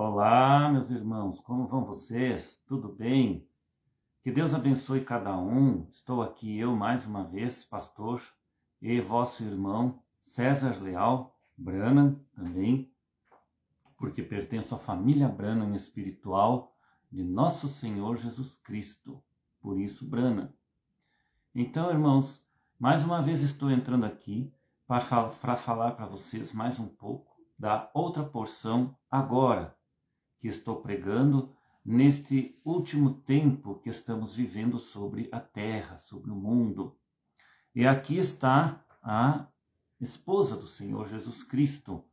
Olá, meus irmãos, como vão vocês? Tudo bem? Que Deus abençoe cada um. Estou aqui eu mais uma vez, pastor, e vosso irmão César Leal Branham também, porque pertenço à família Branham espiritual de nosso Senhor Jesus Cristo. Por isso, Branham. Então, irmãos, mais uma vez estou entrando aqui para falar para vocês mais um pouco da outra porção agora, que estou pregando neste último tempo que estamos vivendo sobre a terra, sobre o mundo. E aqui está a esposa do Senhor Jesus Cristo,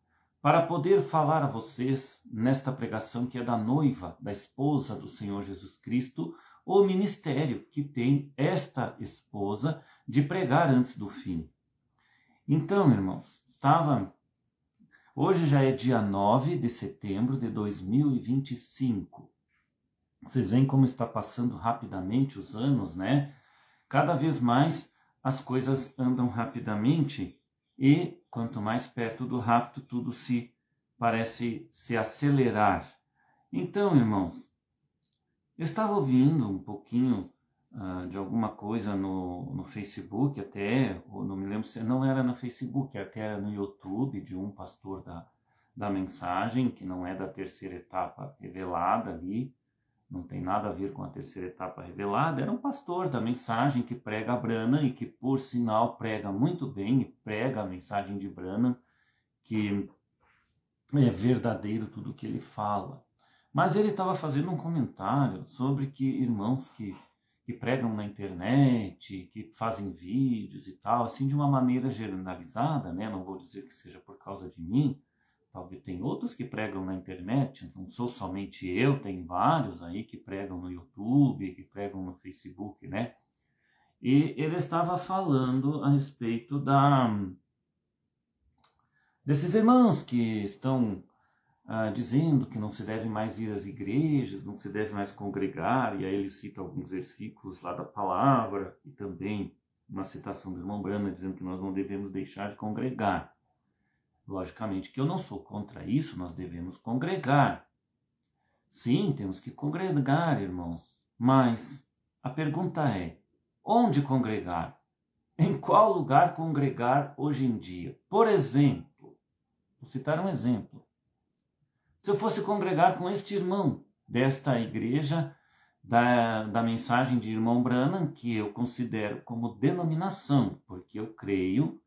para poder falar a vocês nesta pregação que é da noiva, da esposa do Senhor Jesus Cristo, o ministério que tem esta esposa de pregar antes do fim. Então, irmãos, hoje já é dia 9 de setembro de 2025. Vocês veem como está passando rapidamente os anos, né? Cada vez mais as coisas andam rapidamente e quanto mais perto do rápido, tudo parece se acelerar. Então, irmãos, eu estava ouvindo um pouquinho de alguma coisa no Facebook, até, ou não me lembro se não era no Facebook, até era no YouTube, de um pastor da mensagem, que não é da terceira etapa revelada ali, não tem nada a ver com a terceira etapa revelada, era um pastor da mensagem que prega a Branham e que, por sinal, prega muito bem, e prega a mensagem de Branham, que é verdadeiro tudo que ele fala. Mas ele estava fazendo um comentário sobre que irmãos que pregam na internet, que fazem vídeos e tal, assim de uma maneira generalizada, né? Não vou dizer que seja por causa de mim, talvez tem outros que pregam na internet, não sou somente eu, tem vários aí que pregam no YouTube, que pregam no Facebook, né? E ele estava falando a respeito desses irmãos que estão dizendo que não se deve mais ir às igrejas, não se deve mais congregar, e aí ele cita alguns versículos lá da palavra, e também uma citação do irmão Branham dizendo que nós não devemos deixar de congregar. Logicamente que eu não sou contra isso, nós devemos congregar. Sim, temos que congregar, irmãos, mas a pergunta é, onde congregar? Em qual lugar congregar hoje em dia? Por exemplo, vou citar um exemplo. Se eu fosse congregar com este irmão desta igreja, da mensagem de irmão Branham, que eu considero como denominação, porque eu creio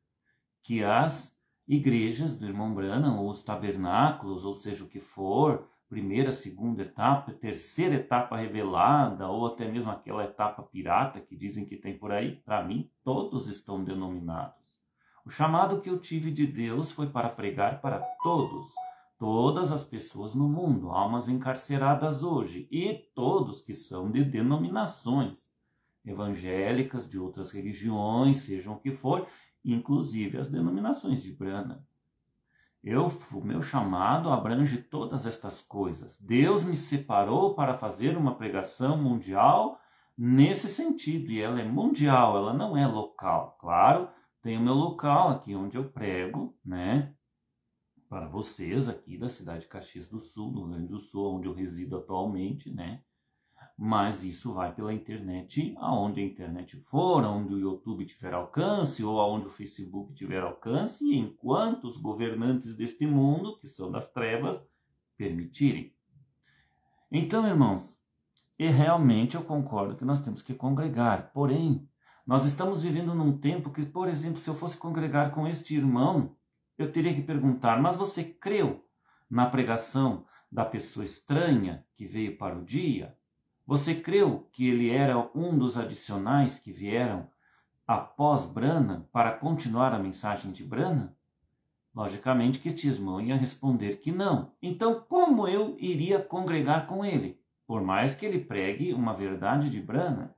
que as igrejas do irmão Branham, ou os tabernáculos, ou seja o que for, primeira, segunda etapa, terceira etapa revelada, ou até mesmo aquela etapa pirata que dizem que tem por aí, para mim, todos estão denominados. O chamado que eu tive de Deus foi para pregar para todas as pessoas no mundo, almas encarceradas hoje, e todos que são de denominações evangélicas, de outras religiões, sejam o que for, inclusive as denominações de Branham. O meu chamado abrange todas estas coisas. Deus me separou para fazer uma pregação mundial nesse sentido, e ela é mundial, ela não é local. Claro, tem o meu local aqui onde eu prego, né? Para vocês aqui da cidade de Caxias do Sul, no Rio Grande do Sul, onde eu resido atualmente, né? Mas isso vai pela internet, aonde a internet for, aonde o YouTube tiver alcance, ou aonde o Facebook tiver alcance, enquanto os governantes deste mundo, que são das trevas, permitirem. Então, irmãos, e realmente eu concordo que nós temos que congregar, porém, nós estamos vivendo num tempo que, por exemplo, se eu fosse congregar com este irmão, eu teria que perguntar, mas você creu na pregação da pessoa estranha que veio para o dia? Você creu que ele era um dos adicionais que vieram após Branham para continuar a mensagem de Branham? Logicamente que este irmão ia responder que não. Então, como eu iria congregar com ele? Por mais que ele pregue uma verdade de Branham,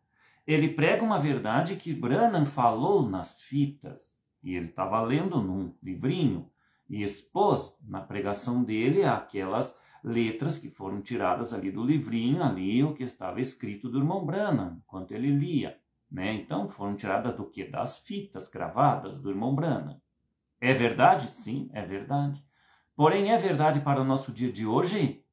ele prega uma verdade que Branham falou nas fitas. E ele estava lendo num livrinho e expôs na pregação dele aquelas letras que foram tiradas ali do livrinho, ali o que estava escrito do irmão Branham, enquanto ele lia, né? Então foram tiradas do quê? Das fitas gravadas do irmão Branham. É verdade? Sim, é verdade. Porém, é verdade para o nosso dia de hoje?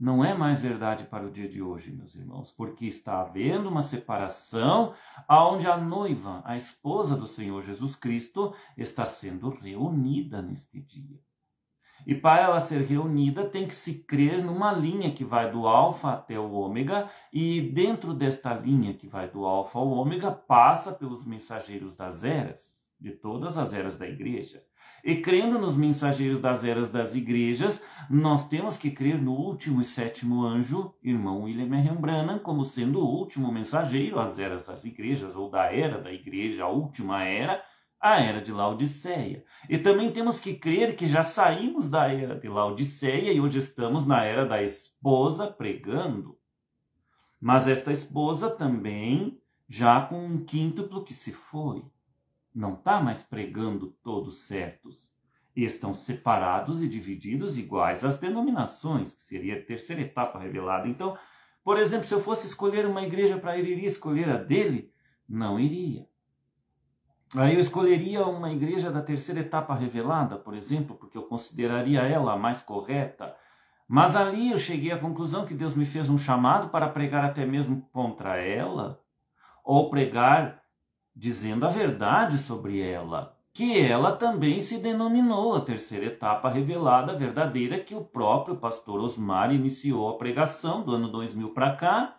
não é mais verdade para o dia de hoje, meus irmãos, porque está havendo uma separação onde a noiva, a esposa do Senhor Jesus Cristo, está sendo reunida neste dia. E para ela ser reunida, tem que se crer numa linha que vai do alfa até o ômega, e dentro desta linha que vai do alfa ao ômega, passa pelos mensageiros das eras, de todas as eras da igreja. E crendo nos mensageiros das eras das igrejas, nós temos que crer no último e sétimo anjo, irmão William Marion Branham, como sendo o último mensageiro às eras das igrejas, ou da era da igreja, a última era, a era de Laodiceia. E também temos que crer que já saímos da era de Laodiceia e hoje estamos na era da esposa pregando. Mas esta esposa também já com um quíntuplo que se foi. Não está mais pregando todos certos. Estão separados e divididos iguais às denominações, que seria a terceira etapa revelada. Então, por exemplo, se eu fosse escolher uma igreja para ir, iria escolher a dele? Não iria. Aí eu escolheria uma igreja da terceira etapa revelada, por exemplo, porque eu consideraria ela a mais correta. Mas ali eu cheguei à conclusão que Deus me fez um chamado para pregar até mesmo contra ela, ou pregar dizendo a verdade sobre ela, que ela também se denominou a terceira etapa revelada verdadeira, que o próprio pastor Osmar iniciou a pregação do ano 2000 para cá,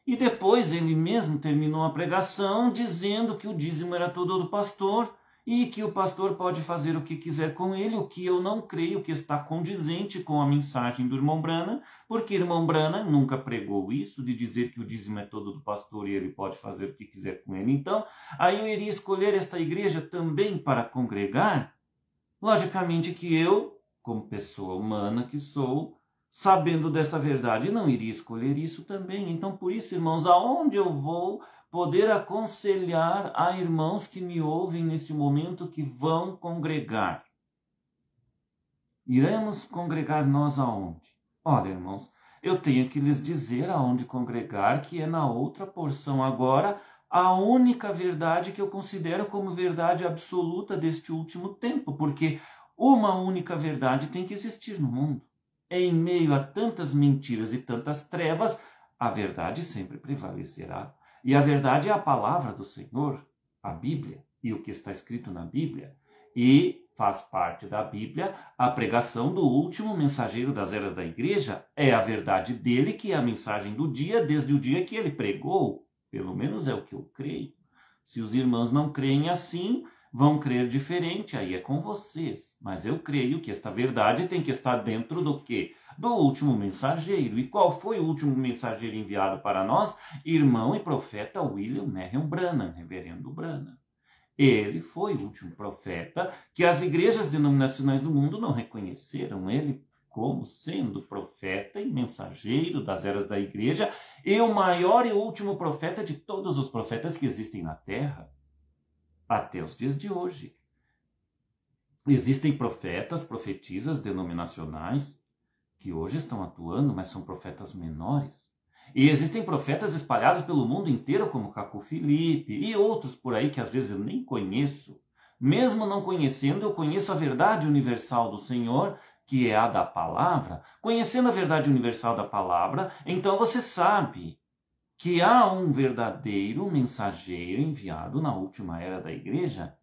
e depois ele mesmo terminou a pregação dizendo que o dízimo era todo do pastor e que o pastor pode fazer o que quiser com ele, o que eu não creio que está condizente com a mensagem do irmão Branham, porque irmão Branham nunca pregou isso, de dizer que o dízimo é todo do pastor e ele pode fazer o que quiser com ele. Então, aí eu iria escolher esta igreja também para congregar. Logicamente que eu, como pessoa humana que sou, sabendo dessa verdade, não iria escolher isso também. Então, por isso, irmãos, aonde eu vou poder aconselhar a irmãos que me ouvem neste momento que vão congregar? Iremos congregar nós aonde? Olha, irmãos, eu tenho que lhes dizer aonde congregar, que é na outra porção agora, a única verdade que eu considero como verdade absoluta deste último tempo, porque uma única verdade tem que existir no mundo. Em meio a tantas mentiras e tantas trevas, a verdade sempre prevalecerá. E a verdade é a palavra do Senhor, a Bíblia, e o que está escrito na Bíblia. E faz parte da Bíblia a pregação do último mensageiro das eras da igreja. É a verdade dele que é a mensagem do dia, desde o dia que ele pregou. Pelo menos é o que eu creio. Se os irmãos não creem assim, vão crer diferente, aí é com vocês. Mas eu creio que esta verdade tem que estar dentro do quê? Do último mensageiro. E qual foi o último mensageiro enviado para nós? Irmão e profeta William Marion Branham, reverendo Branham. Ele foi o último profeta que as igrejas denominacionais do mundo não reconheceram ele como sendo profeta e mensageiro das eras da igreja e o maior e último profeta de todos os profetas que existem na terra. Até os dias de hoje. Existem profetas, profetisas denominacionais que hoje estão atuando, mas são profetas menores. E existem profetas espalhados pelo mundo inteiro, como Caco Felipe e outros por aí que às vezes eu nem conheço. Mesmo não conhecendo, eu conheço a verdade universal do Senhor, que é a da palavra. Conhecendo a verdade universal da palavra, então você sabe que há um verdadeiro mensageiro enviado na última era da igreja.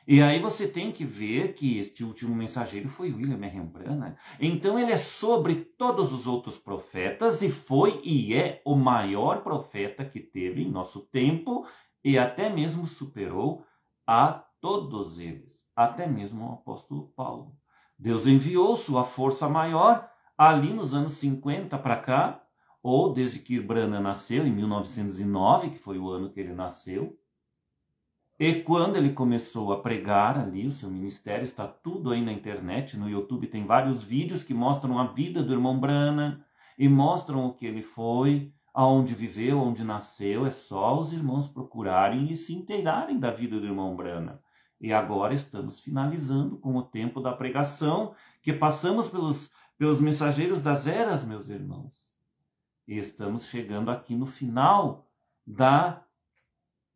E aí você tem que ver que este último mensageiro foi William Marion Branham. Então ele é sobre todos os outros profetas e foi e é o maior profeta que teve em nosso tempo e até mesmo superou a todos eles, até mesmo o apóstolo Paulo. Deus enviou sua força maior ali nos anos 50 para cá, ou desde que Branham nasceu, em 1909, que foi o ano que ele nasceu. E quando ele começou a pregar ali, o seu ministério está tudo aí na internet, no YouTube tem vários vídeos que mostram a vida do irmão Branham e mostram o que ele foi, aonde viveu, onde nasceu. É só os irmãos procurarem e se inteirarem da vida do irmão Branham. E agora estamos finalizando com o tempo da pregação, que passamos pelos mensageiros das eras, meus irmãos. E estamos chegando aqui no final da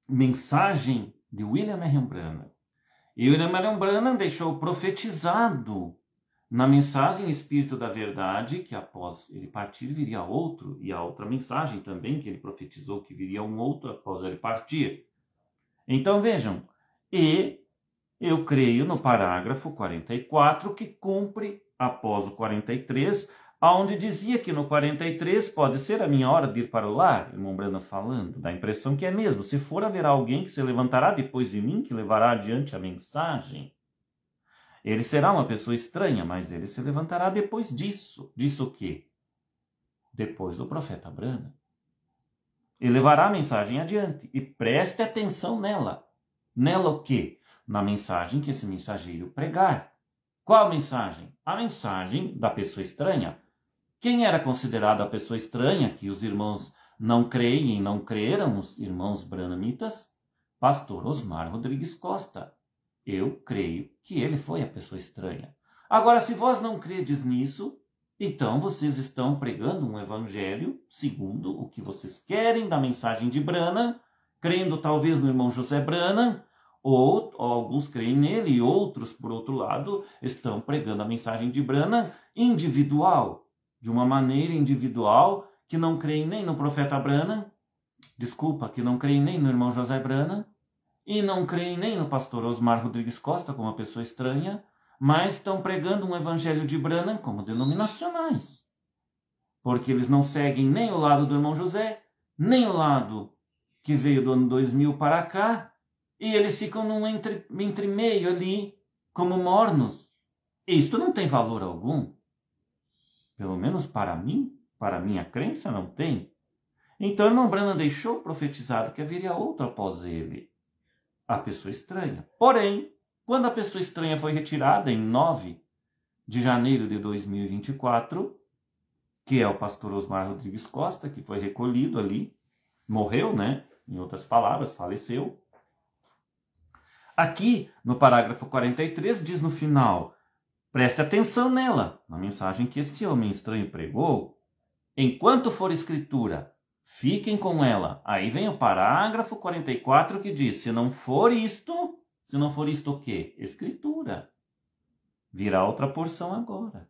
mensagem de William Marion Branham. E William Marion Branham deixou profetizado na mensagem Espírito da Verdade, que após ele partir viria outro, e a outra mensagem também, que ele profetizou que viria um outro após ele partir. Então vejam, e eu creio no parágrafo 44, que cumpre após o 43, onde dizia que no 43 pode ser a minha hora de ir para o lar, irmão Branham falando, dá a impressão que é mesmo. Se for, haverá alguém que se levantará depois de mim, que levará adiante a mensagem. Ele será uma pessoa estranha, mas ele se levantará depois disso. Disso o quê? Depois do profeta Branham. Ele levará a mensagem adiante. E preste atenção nela. Nela o quê? Na mensagem que esse mensageiro pregar. Qual a mensagem? A mensagem da pessoa estranha. Quem era considerado a pessoa estranha, que os irmãos não creem e não creram, os irmãos branhamitas? Pastor Osmar Rodrigues Costa. Eu creio que ele foi a pessoa estranha. Agora, se vós não credes nisso, então vocês estão pregando um evangelho segundo o que vocês querem da mensagem de Branham, crendo talvez no irmão José Branham, ou alguns creem nele e outros, por outro lado, estão pregando a mensagem de Branham individual, de uma maneira individual, que não creem nem no profeta Branham, que não creem nem no irmão José Branham, e não creem nem no pastor Osmar Rodrigues Costa como uma pessoa estranha, mas estão pregando um evangelho de Branham como denominacionais. Porque eles não seguem nem o lado do irmão José, nem o lado que veio do ano 2000 para cá, e eles ficam num entre meio ali, como mornos. Isto não tem valor algum. Pelo menos para mim, para a minha crença, não tem. Então, o irmão Branham deixou profetizado que haveria outro após ele. A pessoa estranha. Porém, quando a pessoa estranha foi retirada em 9 de janeiro de 2024, que é o pastor Osmar Rodrigues Costa, que foi recolhido ali, morreu, né? Em outras palavras, faleceu. Aqui, no parágrafo 43, diz no final, preste atenção nela, na mensagem que este homem estranho pregou. Enquanto for escritura, fiquem com ela. Aí vem o parágrafo 44 que diz, se não for isto o quê? Escritura. Virá outra porção agora.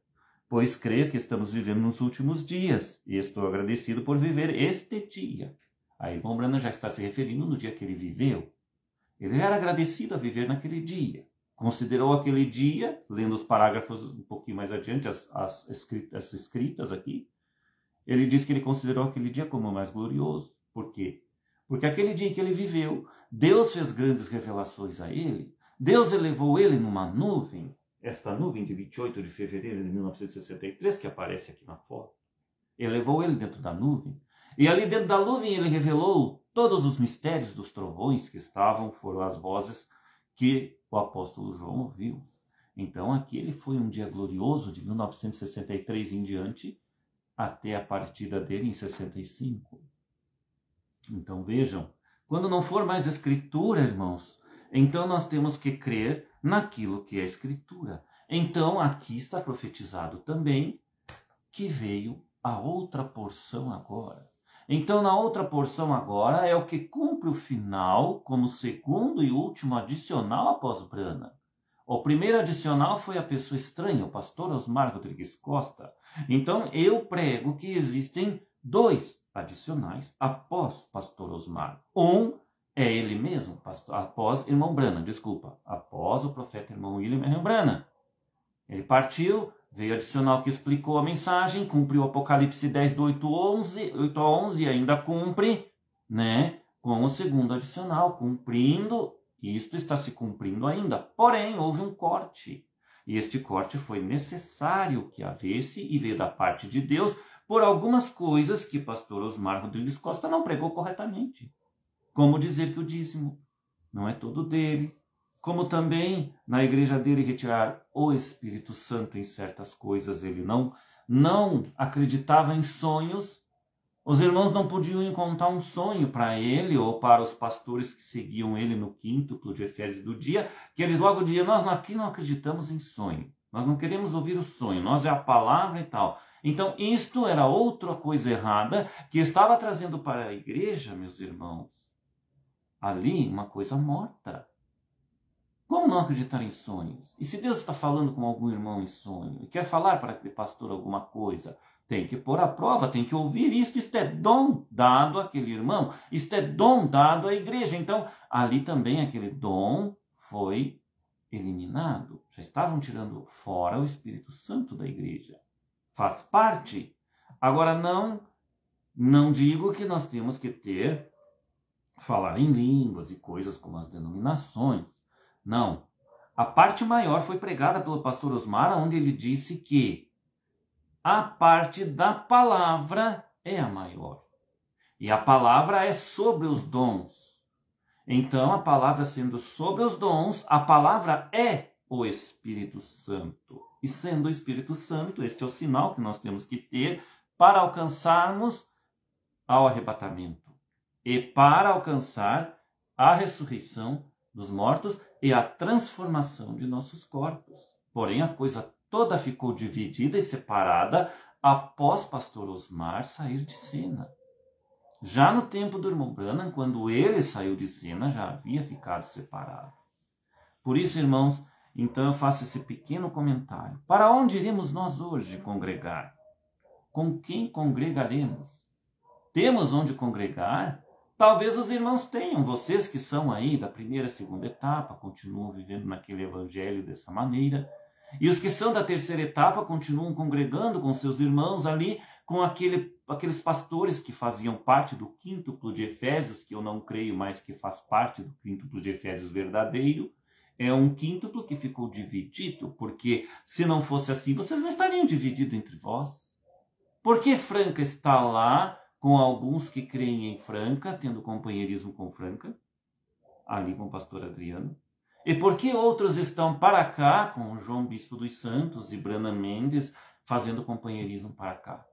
Pois creio que estamos vivendo nos últimos dias, e estou agradecido por viver este dia. Aí irmão Branham já está se referindo no dia que ele viveu. Ele era agradecido a viver naquele dia. Considerou aquele dia, lendo os parágrafos um pouquinho mais adiante, as escritas aqui, ele diz que ele considerou aquele dia como o mais glorioso. Por quê? Porque aquele dia que ele viveu, Deus fez grandes revelações a ele. Deus elevou ele numa nuvem. Esta nuvem de 28 de fevereiro de 1963, que aparece aqui na foto. Elevou ele dentro da nuvem. E ali dentro da nuvem ele revelou todos os mistérios dos trovões que foram as vozes que o apóstolo João ouviu. Então aquele foi um dia glorioso de 1963 em diante, até a partida dele em 65. Então vejam, quando não for mais escritura, irmãos, então nós temos que crer naquilo que é escritura. Então aqui está profetizado também que veio a outra porção agora. Então na outra porção agora é o que cumpre o final como segundo e último adicional após Branham. O primeiro adicional foi a pessoa estranha, o pastor Osmar Rodrigues Costa. Então, eu prego que existem 2 adicionais após pastor Osmar. Um é ele mesmo, após irmão Branham, após o profeta irmão William Branham. Ele partiu, veio adicional que explicou a mensagem, cumpriu o Apocalipse 10, do 8 a 11, e ainda cumpre, né, com o segundo adicional, cumprindo. Isto está se cumprindo ainda, porém houve um corte. E este corte foi necessário que havesse e veio da parte de Deus por algumas coisas que pastor Osmar Rodrigues Costa não pregou corretamente. Como dizer que o dízimo não é todo dele. Como também na igreja dele retirar o Espírito Santo em certas coisas. Ele não acreditava em sonhos. Os irmãos não podiam encontrar um sonho para ele ou para os pastores que seguiam ele no quíntuplo de Efésios do dia, que eles logo diziam, nós aqui não acreditamos em sonho, nós não queremos ouvir o sonho, nós é a palavra e tal. Então isto era outra coisa errada que estava trazendo para a igreja, meus irmãos, ali uma coisa morta. Como não acreditar em sonhos? E se Deus está falando com algum irmão em sonho e quer falar para aquele pastor alguma coisa, tem que pôr à prova, tem que ouvir isto. Isto é dom dado àquele irmão, isto é dom dado à igreja. Então, ali também aquele dom foi eliminado. Já estavam tirando fora o Espírito Santo da igreja. Faz parte. Agora, não digo que nós temos que falar em línguas e coisas como as denominações. Não. A parte maior foi pregada pelo pastor Osmar, onde ele disse que a parte da palavra é a maior. E a palavra é sobre os dons. Então, a palavra sendo sobre os dons, a palavra é o Espírito Santo. E sendo o Espírito Santo, este é o sinal que nós temos que ter para alcançarmos ao arrebatamento. E para alcançar a ressurreição dos mortos e a transformação de nossos corpos. Porém, a coisa toda ficou dividida e separada após pastor Osmar sair de cena. Já no tempo do irmão Branham, quando ele saiu de cena, já havia ficado separado. Por isso, irmãos, então eu faço esse pequeno comentário. Para onde iremos nós hoje congregar? Com quem congregaremos? Temos onde congregar? Talvez os irmãos tenham, vocês que são aí da primeira e segunda etapa, continuam vivendo naquele evangelho dessa maneira. E os que são da terceira etapa continuam congregando com seus irmãos ali, com aqueles pastores que faziam parte do quíntuplo de Efésios, que eu não creio mais que faz parte do quíntuplo de Efésios verdadeiro. É um quíntuplo que ficou dividido, porque se não fosse assim, vocês não estariam divididos entre vós. Por que Franca está lá com alguns que creem em Franca, tendo companheirismo com Franca, ali com o pastor Adriano? E por que outros estão para cá, com o João Bispo dos Santos e Branham Mendes, fazendo companheirismo para cá?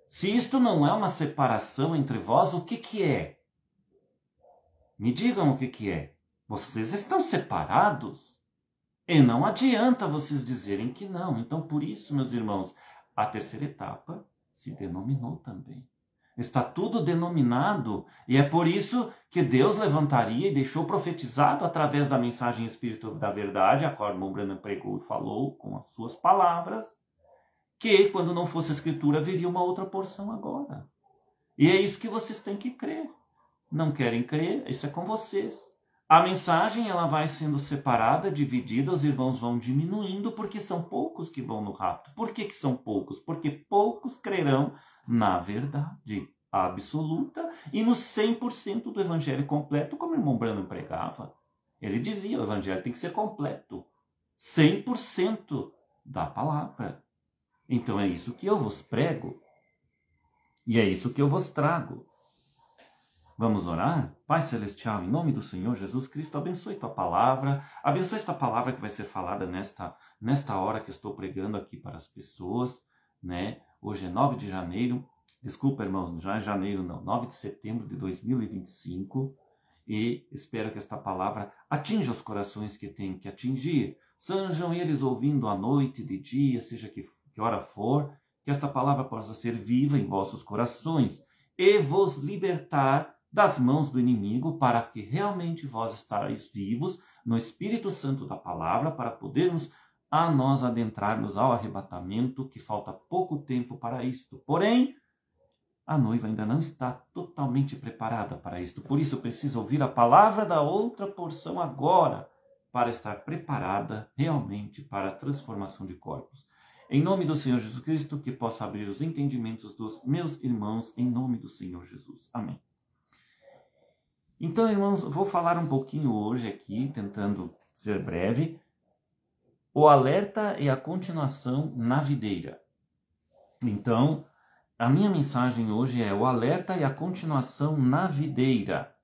Se isto não é uma separação entre vós, o que é? Me digam o que é. Vocês estão separados? E não adianta vocês dizerem que não. Então, por isso, meus irmãos, a terceira etapa se denominou também. Está tudo denominado, e é por isso que Deus levantaria e deixou profetizado através da mensagem espírita da verdade, a qual o irmão Branham pregou e falou com as suas palavras, que quando não fosse a escritura, viria uma outra porção agora. E é isso que vocês têm que crer. Não querem crer? Isso é com vocês. A mensagem ela vai sendo separada, dividida, os irmãos vão diminuindo, porque são poucos que vão no rapto. Por que são poucos? Porque poucos crerão na verdade absoluta e no 100% do evangelho completo, como o irmão Branham pregava. Ele dizia, o evangelho tem que ser completo, 100% da palavra. Então é isso que eu vos prego e é isso que eu vos trago. Vamos orar? Pai Celestial, em nome do Senhor Jesus Cristo, abençoe tua palavra, abençoe esta palavra que vai ser falada nesta hora que estou pregando aqui para as pessoas, né? Hoje é 9 de janeiro, desculpa irmãos, já é janeiro não, 9 de setembro de 2025, e espero que esta palavra atinja os corações que tem que atingir, sejam eles ouvindo à noite, de dia, seja que hora for, que esta palavra possa ser viva em vossos corações e vos libertar das mãos do inimigo, para que realmente vós estareis vivos no Espírito Santo da palavra, para podermos a nós adentrarmos ao arrebatamento, que falta pouco tempo para isto. Porém, a noiva ainda não está totalmente preparada para isto. Por isso, precisa ouvir a palavra da outra porção agora, para estar preparada realmente para a transformação de corpos. Em nome do Senhor Jesus Cristo, que possa abrir os entendimentos dos meus irmãos, em nome do Senhor Jesus. Amém. Então, irmãos, vou falar um pouquinho hoje aqui, tentando ser breve, o alerta e a continuação na videira. Então, a minha mensagem hoje é o alerta e a continuação na videira.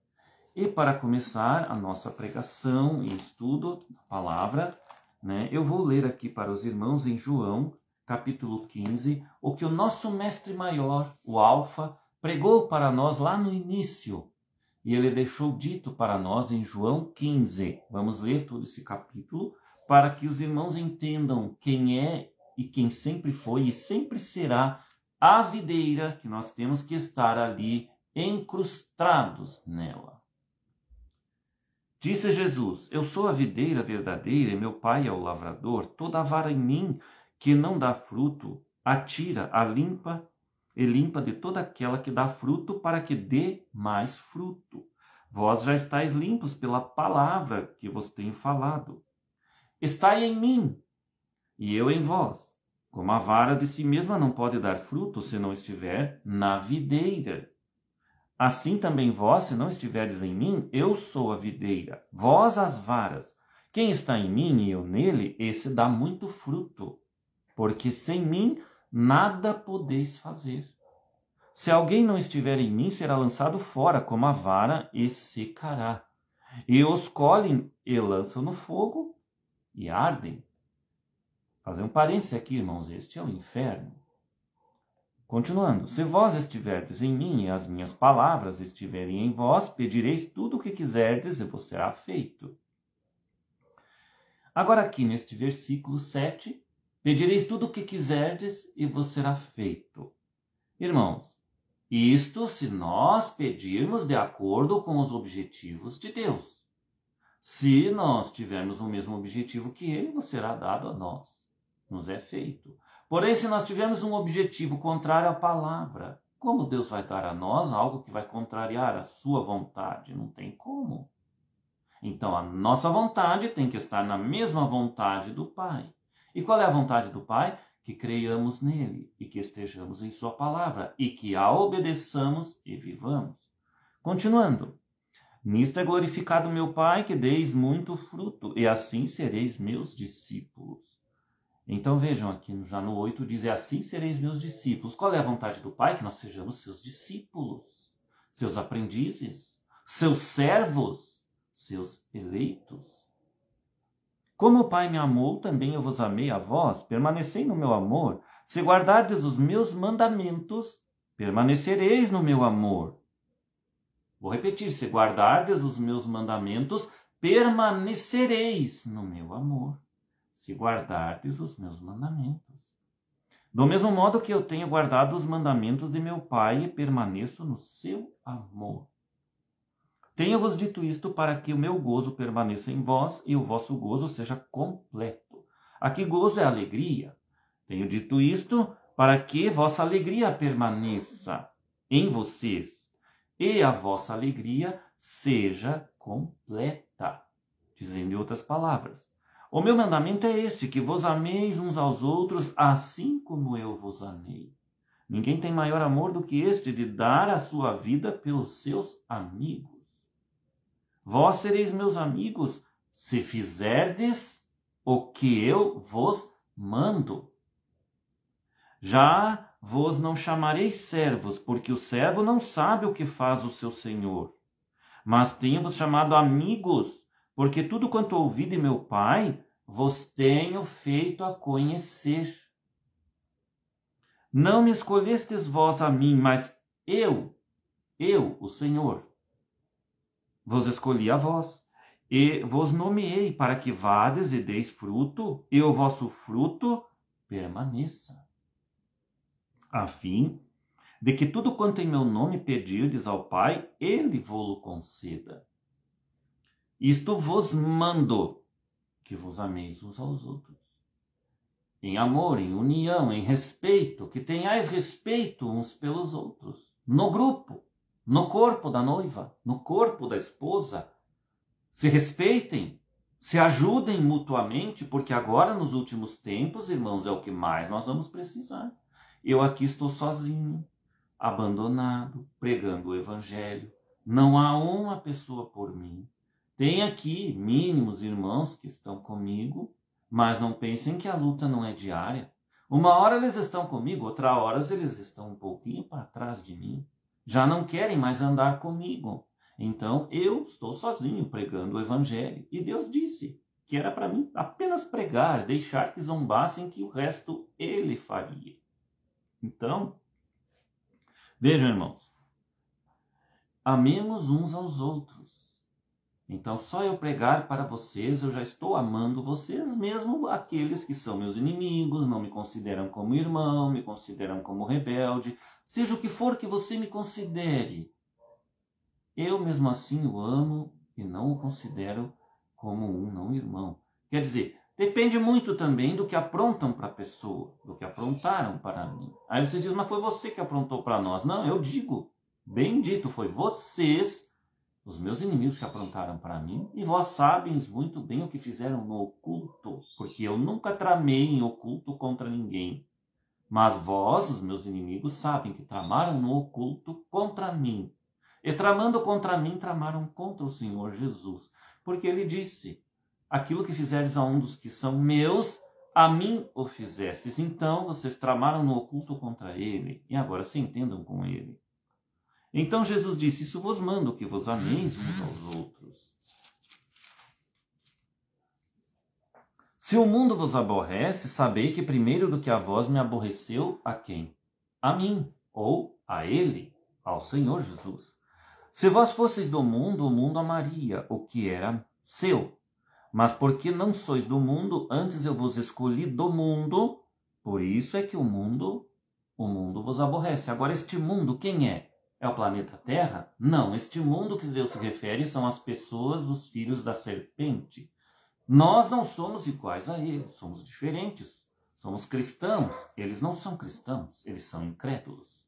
E para começar a nossa pregação e estudo da palavra, né, eu vou ler aqui para os irmãos em João, capítulo 15, o que o nosso mestre maior, o Alfa, pregou para nós lá no início. E ele deixou dito para nós em João 15. Vamos ler todo esse capítulo para que os irmãos entendam quem é e quem sempre foi e sempre será a videira, que nós temos que estar ali encrustados nela. Disse Jesus: Eu sou a videira verdadeira e meu pai é o lavrador. Toda a vara em mim que não dá fruto, atira, a limpa e limpa de toda aquela que dá fruto, para que dê mais fruto. Vós já estáis limpos pela palavra que vos tenho falado. Estai em mim, e eu em vós. Como a vara de si mesma não pode dar fruto se não estiver na videira. Assim também vós, se não estiverdes em mim, eu sou a videira, vós as varas. Quem está em mim e eu nele, esse dá muito fruto, porque sem mim nada podeis fazer. Se alguém não estiver em mim, será lançado fora como a vara e secará. E os colhem e lançam no fogo e ardem. Fazer um parêntese aqui, irmãos, este é o inferno. Continuando, se vós estiverdes em mim e as minhas palavras estiverem em vós, pedireis tudo o que quiserdes e vos será feito. Agora aqui neste versículo 7, pedireis tudo o que quiserdes e vos será feito. Irmãos, isto se nós pedirmos de acordo com os objetivos de Deus. Se nós tivermos o mesmo objetivo que Ele, vos será dado a nós. Nos é feito. Porém, se nós tivermos um objetivo contrário à palavra, como Deus vai dar a nós algo que vai contrariar a sua vontade? Não tem como. Então, a nossa vontade tem que estar na mesma vontade do Pai. E qual é a vontade do Pai? Que creiamos nele e que estejamos em sua palavra e que a obedeçamos e vivamos. Continuando. Nisto é glorificado meu Pai, que deis muito fruto, e assim sereis meus discípulos. Então vejam aqui, já no 8 diz, assim sereis meus discípulos. Qual é a vontade do Pai? Que nós sejamos seus discípulos, seus aprendizes, seus servos, seus eleitos. Como o Pai me amou, também eu vos amei a vós. Permanecei no meu amor. Se guardardes os meus mandamentos, permanecereis no meu amor. Vou repetir, se guardardes os meus mandamentos, permanecereis no meu amor. Se guardardes os meus mandamentos. Do mesmo modo que eu tenho guardado os mandamentos de meu Pai e permaneço no seu amor. Tenho-vos dito isto para que o meu gozo permaneça em vós e o vosso gozo seja completo. Aqui gozo é alegria. Tenho dito isto para que vossa alegria permaneça em vocês e a vossa alegria seja completa. Dizendo em outras palavras, o meu mandamento é este, que vos ameis uns aos outros, assim como eu vos amei. Ninguém tem maior amor do que este, de dar a sua vida pelos seus amigos. Vós sereis meus amigos, se fizerdes o que eu vos mando. Já vos não chamareis servos, porque o servo não sabe o que faz o seu senhor. Mas tenho-vos chamado amigos, porque tudo quanto ouvi de meu Pai, vos tenho feito a conhecer. Não me escolhestes vós a mim, mas eu, o Senhor, vos escolhi a vós, e vos nomeei para que vades e deis fruto, e o vosso fruto permaneça, a fim de que tudo quanto em meu nome pedirdes ao Pai, Ele vô-lo conceda. Isto vos mando, que vos ameis uns aos outros. Em amor, em união, em respeito, que tenhais respeito uns pelos outros. No grupo, no corpo da noiva, no corpo da esposa. Se respeitem, se ajudem mutuamente, porque agora, nos últimos tempos, irmãos, é o que mais nós vamos precisar. Eu aqui estou sozinho, abandonado, pregando o evangelho. Não há uma pessoa por mim. Tem aqui mínimos irmãos que estão comigo, mas não pensem que a luta não é diária. Uma hora eles estão comigo, outra hora eles estão um pouquinho para trás de mim. Já não querem mais andar comigo. Então eu estou sozinho pregando o evangelho. E Deus disse que era para mim apenas pregar, deixar que zombassem, que o resto Ele faria. Então, vejam, irmãos, amemos uns aos outros. Então, só eu pregar para vocês, eu já estou amando vocês, mesmo aqueles que são meus inimigos, não me consideram como irmão, me consideram como rebelde, seja o que for que você me considere. Eu mesmo assim o amo e não o considero como um não-irmão. Quer dizer, depende muito também do que aprontam para a pessoa, do que aprontaram para mim. Aí você diz, mas foi você que aprontou para nós. Não, eu digo, bem dito, foi vocês, os meus inimigos, que aprontaram para mim, e vós sabes muito bem o que fizeram no oculto, porque eu nunca tramei em oculto contra ninguém. Mas vós, os meus inimigos, sabem que tramaram no oculto contra mim. E tramando contra mim, tramaram contra o Senhor Jesus. Porque ele disse, aquilo que fizeres a um dos que são meus, a mim o fizestes. Então, vocês tramaram no oculto contra ele, e agora se entendam com ele. Então Jesus disse, isso vos mando, que vos ameis uns aos outros. Se o mundo vos aborrece, sabei que primeiro do que a vós me aborreceu, a quem? A mim, ou a ele, ao Senhor Jesus. Se vós fosseis do mundo, o mundo amaria o que era seu. Mas porque não sois do mundo, antes eu vos escolhi do mundo, por isso é que o mundo vos aborrece. Agora, este mundo, quem é? É o planeta Terra? Não, este mundo que Deus se refere são as pessoas, os filhos da serpente. Nós não somos iguais a eles, somos diferentes. Somos cristãos, eles não são cristãos, eles são incrédulos.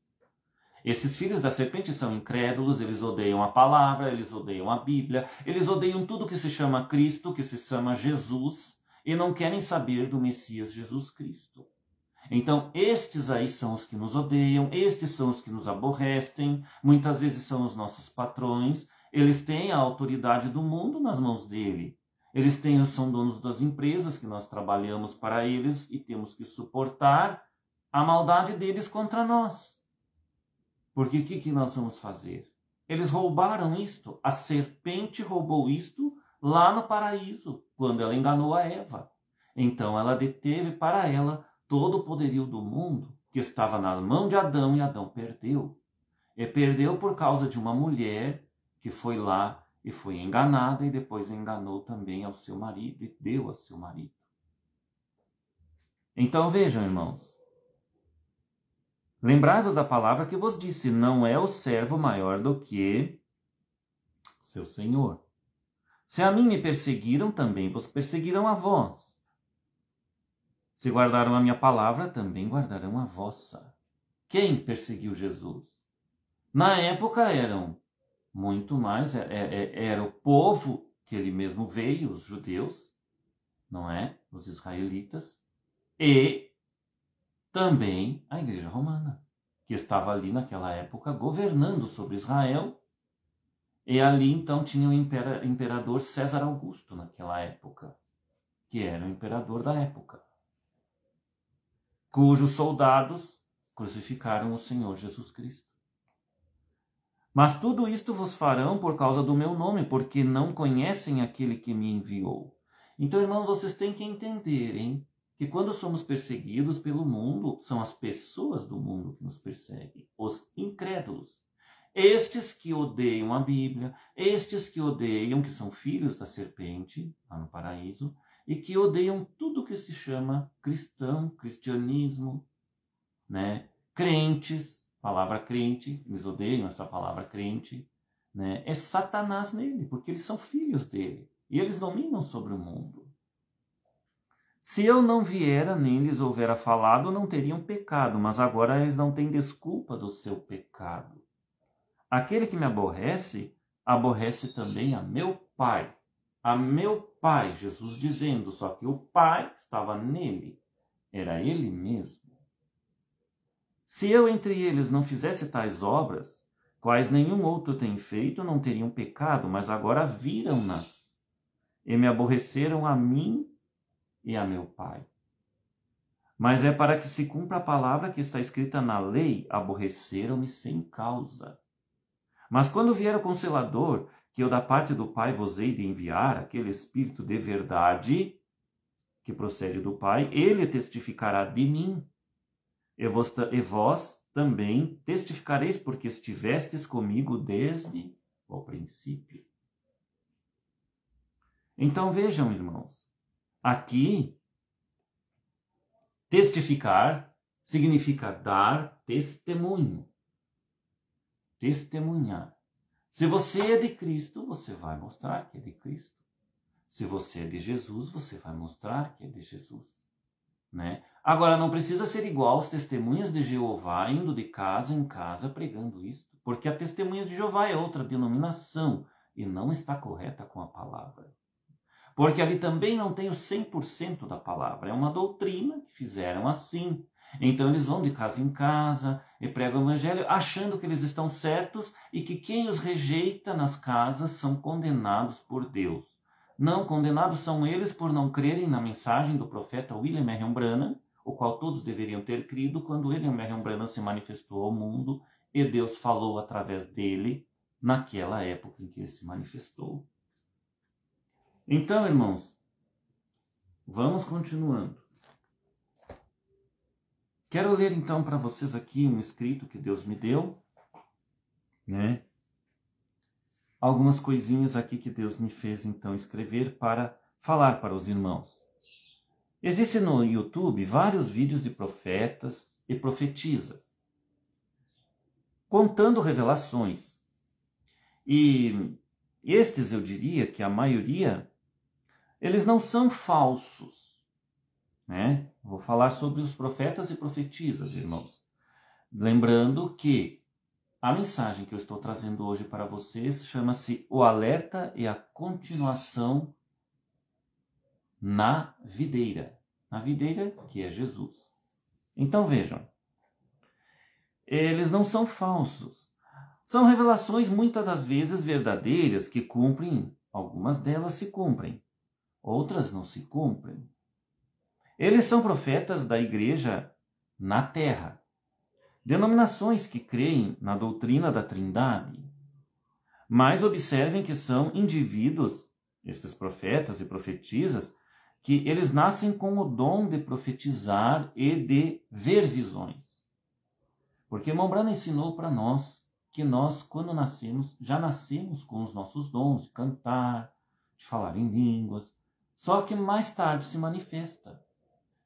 Esses filhos da serpente são incrédulos, eles odeiam a palavra, eles odeiam a Bíblia, eles odeiam tudo que se chama Cristo, que se chama Jesus, e não querem saber do Messias Jesus Cristo. Então, estes aí são os que nos odeiam, estes são os que nos aborrecem, muitas vezes são os nossos patrões, eles têm a autoridade do mundo nas mãos dele. Eles são donos das empresas que nós trabalhamos para eles e temos que suportar a maldade deles contra nós. Porque o que nós vamos fazer? Eles roubaram isto, a serpente roubou isto lá no paraíso, quando ela enganou a Eva. Então ela deteve para ela todo o poderio do mundo que estava na mão de Adão e Adão perdeu. E perdeu por causa de uma mulher que foi lá e foi enganada e depois enganou também ao seu marido e deu ao seu marido. Então vejam, irmãos, lembrai-vos da palavra que vos disse, não é o servo maior do que seu senhor. Se a mim me perseguiram, também vos perseguirão a vós. Se guardaram a minha palavra, também guardarão a vossa. Quem perseguiu Jesus? Na época eram muito mais, era o povo que ele mesmo veio, os judeus, não é? Os israelitas, e também a Igreja Romana, que estava ali naquela época governando sobre Israel, e ali então tinha o imperador César Augusto naquela época, que era o imperador da época, cujos soldados crucificaram o Senhor Jesus Cristo. Mas tudo isto vos farão por causa do meu nome, porque não conhecem aquele que me enviou. Então, irmãos, vocês têm que entenderem que quando somos perseguidos pelo mundo, são as pessoas do mundo que nos perseguem, os incrédulos. Estes que odeiam a Bíblia, estes que odeiam, que são filhos da serpente, lá no paraíso, e que odeiam tudo que se chama cristão, cristianismo, né? Crentes, palavra crente, eles odeiam essa palavra crente, né? É Satanás nele, porque eles são filhos dele, e eles dominam sobre o mundo. Se eu não viera, nem lhes houvera falado, não teriam pecado, mas agora eles não têm desculpa do seu pecado. Aquele que me aborrece, aborrece também a meu Pai. A meu Pai, Jesus dizendo, só que o Pai estava nele, era ele mesmo. Se eu entre eles não fizesse tais obras, quais nenhum outro tem feito, não teriam pecado, mas agora viram-nas, e me aborreceram a mim e a meu Pai. Mas é para que se cumpra a palavra que está escrita na lei, aborreceram-me sem causa. Mas quando vier o Consolador, que eu da parte do Pai vos hei de enviar, aquele Espírito de verdade, que procede do Pai, ele testificará de mim. E vós também testificareis, porque estivestes comigo desde o princípio. Então vejam, irmãos, aqui, testificar significa dar testemunho. Testemunhar. Se você é de Cristo, você vai mostrar que é de Cristo. Se você é de Jesus, você vai mostrar que é de Jesus. Né? Agora, não precisa ser igual aos testemunhas de Jeová, indo de casa em casa pregando isto. Porque a testemunha de Jeová é outra denominação e não está correta com a palavra. Porque ali também não tem o 100% da palavra. É uma doutrina que fizeram assim. Então eles vão de casa em casa e pregam o evangelho achando que eles estão certos e que quem os rejeita nas casas são condenados por Deus. Não, condenados são eles por não crerem na mensagem do profeta William Marion Branham, o qual todos deveriam ter crido quando William Marion Branham se manifestou ao mundo e Deus falou através dele naquela época em que ele se manifestou. Então, irmãos, vamos continuando. Quero ler então para vocês aqui um escrito que Deus me deu, né? Algumas coisinhas aqui que Deus me fez então escrever para falar para os irmãos. Existem no YouTube vários vídeos de profetas e profetisas, contando revelações. E estes, eu diria que a maioria, eles não são falsos, né? Vou falar sobre os profetas e profetisas, irmãos. Lembrando que a mensagem que eu estou trazendo hoje para vocês chama-se O Alerta e a Continuação na Videira. Na videira que é Jesus. Então vejam, eles não são falsos. São revelações muitas das vezes verdadeiras que cumprem, algumas delas se cumprem, outras não se cumprem. Eles são profetas da igreja na terra. Denominações que creem na doutrina da Trindade. Mas observem que são indivíduos, estes profetas e profetisas, que eles nascem com o dom de profetizar e de ver visões. Porque irmão Branham ensinou para nós que nós, quando nascemos, já nascemos com os nossos dons de cantar, de falar em línguas, só que mais tarde se manifesta,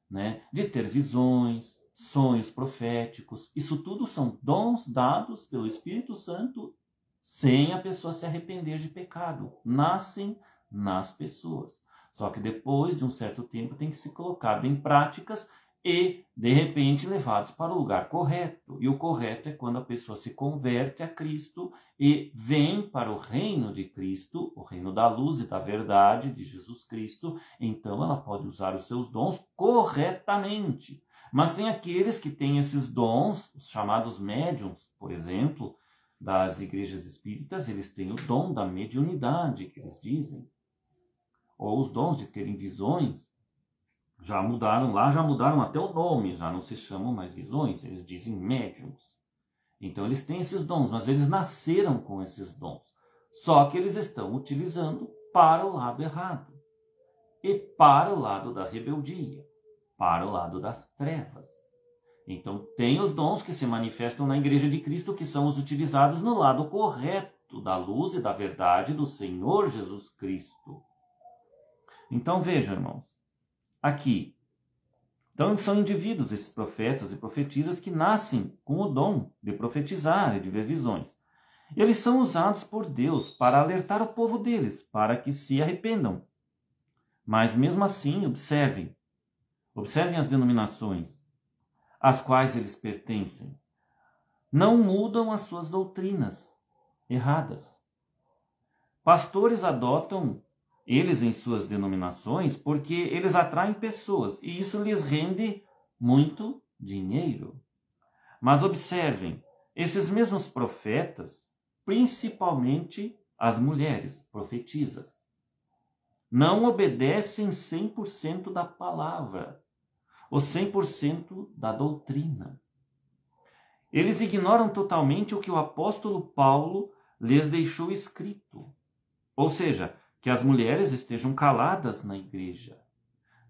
né? De ter visões, sonhos proféticos. Isso tudo são dons dados pelo Espírito Santo sem a pessoa se arrepender de pecado. Nascem nas pessoas. Só que depois de um certo tempo tem que ser colocado em práticas e, de repente, levados para o lugar correto. E o correto é quando a pessoa se converte a Cristo e vem para o reino de Cristo, o reino da luz e da verdade de Jesus Cristo. Então ela pode usar os seus dons corretamente. Mas tem aqueles que têm esses dons, os chamados médiuns, por exemplo, das igrejas espíritas, eles têm o dom da mediunidade, que eles dizem. Ou os dons de terem visões. Já mudaram até o nome, já não se chamam mais visões, eles dizem médiums. Então eles têm esses dons, mas eles nasceram com esses dons. Só que eles estão utilizando para o lado errado. E para o lado da rebeldia. Para o lado das trevas. Então tem os dons que se manifestam na Igreja de Cristo que são os utilizados no lado correto da luz e da verdade do Senhor Jesus Cristo. Então vejam, irmãos, aqui, então são indivíduos, esses profetas e profetisas que nascem com o dom de profetizar e de ver visões. Eles são usados por Deus para alertar o povo deles, para que se arrependam. Mas mesmo assim, observem as denominações às quais eles pertencem. Não mudam as suas doutrinas erradas. Pastores adotam eles em suas denominações porque eles atraem pessoas e isso lhes rende muito dinheiro. Mas observem, esses mesmos profetas, principalmente as mulheres profetisas, não obedecem 100% da palavra, ou 100% da doutrina. Eles ignoram totalmente o que o apóstolo Paulo lhes deixou escrito. Ou seja, que as mulheres estejam caladas na igreja.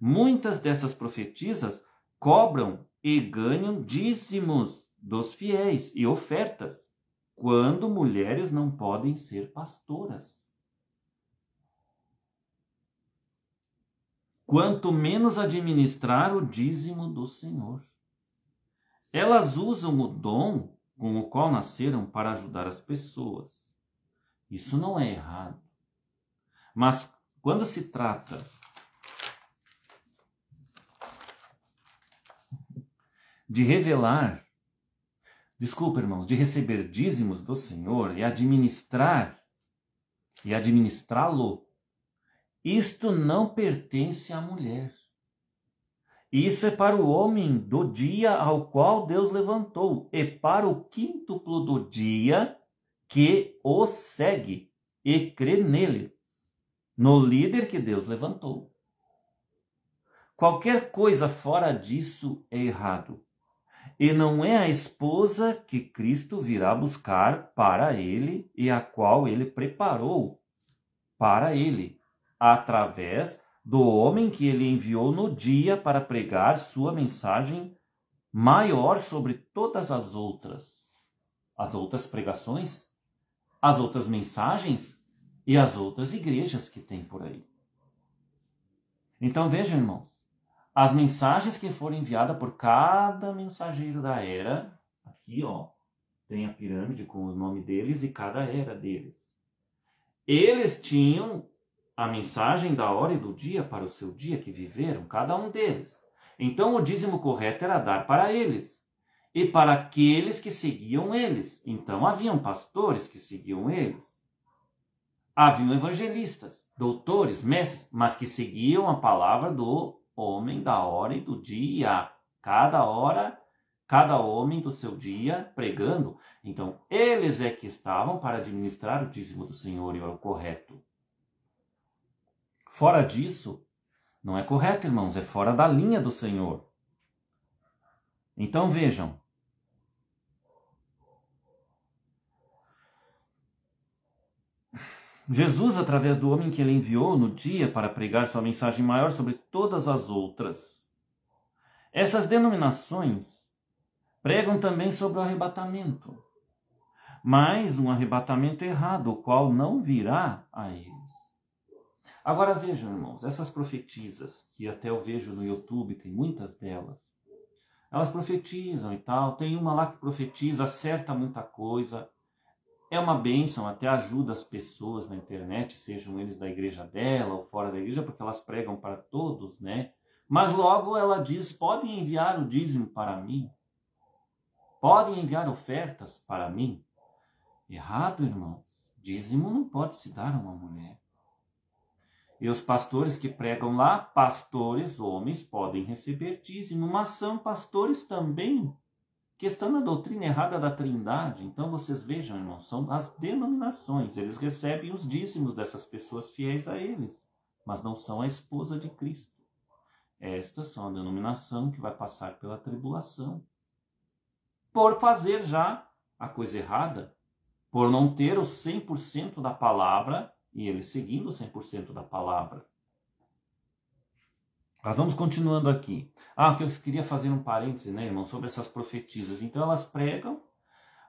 Muitas dessas profetisas cobram e ganham dízimos dos fiéis e ofertas, quando mulheres não podem ser pastoras. Quanto menos administrar o dízimo do Senhor. Elas usam o dom com o qual nasceram para ajudar as pessoas. Isso não é errado. Mas quando se trata de revelar, desculpa, irmãos, de receber dízimos do Senhor e administrá-lo, isto não pertence à mulher. Isso é para o homem do dia ao qual Deus levantou, e para o quíntuplo do dia que o segue e crê nele, no líder que Deus levantou. Qualquer coisa fora disso é errado. E não é a esposa que Cristo virá buscar para ele e a qual ele preparou para ele, através do homem que ele enviou no dia para pregar sua mensagem maior sobre todas as outras pregações, as outras mensagens e as outras igrejas que tem por aí. Então vejam, irmãos, as mensagens que foram enviadas por cada mensageiro da era, aqui tem a pirâmide com o nome deles e cada era deles. Eles tinham a mensagem da hora e do dia para o seu dia que viveram, cada um deles. Então o dízimo correto era dar para eles e para aqueles que seguiam eles. Então haviam pastores que seguiam eles. Haviam evangelistas, doutores, mestres, mas que seguiam a palavra do homem da hora e do dia. Cada hora, cada homem do seu dia pregando. Então eles é que estavam para administrar o dízimo do Senhor e era o correto. Fora disso, não é correto, irmãos, é fora da linha do Senhor. Então vejam. Jesus, através do homem que ele enviou no dia para pregar sua mensagem maior sobre todas as outras. Essas denominações pregam também sobre o arrebatamento, mas um arrebatamento errado, o qual não virá a eles. Agora vejam, irmãos, essas profetisas, que até eu vejo no YouTube, tem muitas delas, elas profetizam e tal, tem uma lá que profetiza, acerta muita coisa, é uma bênção, até ajuda as pessoas na internet, sejam eles da igreja dela ou fora da igreja, porque elas pregam para todos, né? Mas logo ela diz, podem enviar o dízimo para mim, podem enviar ofertas para mim. Errado, irmãos, dízimo não pode se dar a uma mulher. E os pastores que pregam lá, pastores, homens, podem receber dízimo, mas são pastores também que estão na doutrina errada da Trindade. Então vocês vejam, irmãos, são as denominações. Eles recebem os dízimos dessas pessoas fiéis a eles, mas não são a esposa de Cristo. Estas são a denominação que vai passar pela tribulação. Por fazer já a coisa errada, por não ter o 100% da palavra, e ele seguindo o 100% da palavra. Nós vamos continuando aqui. Que eu queria fazer um parêntese, né, irmão, sobre essas profetisas. Então elas pregam,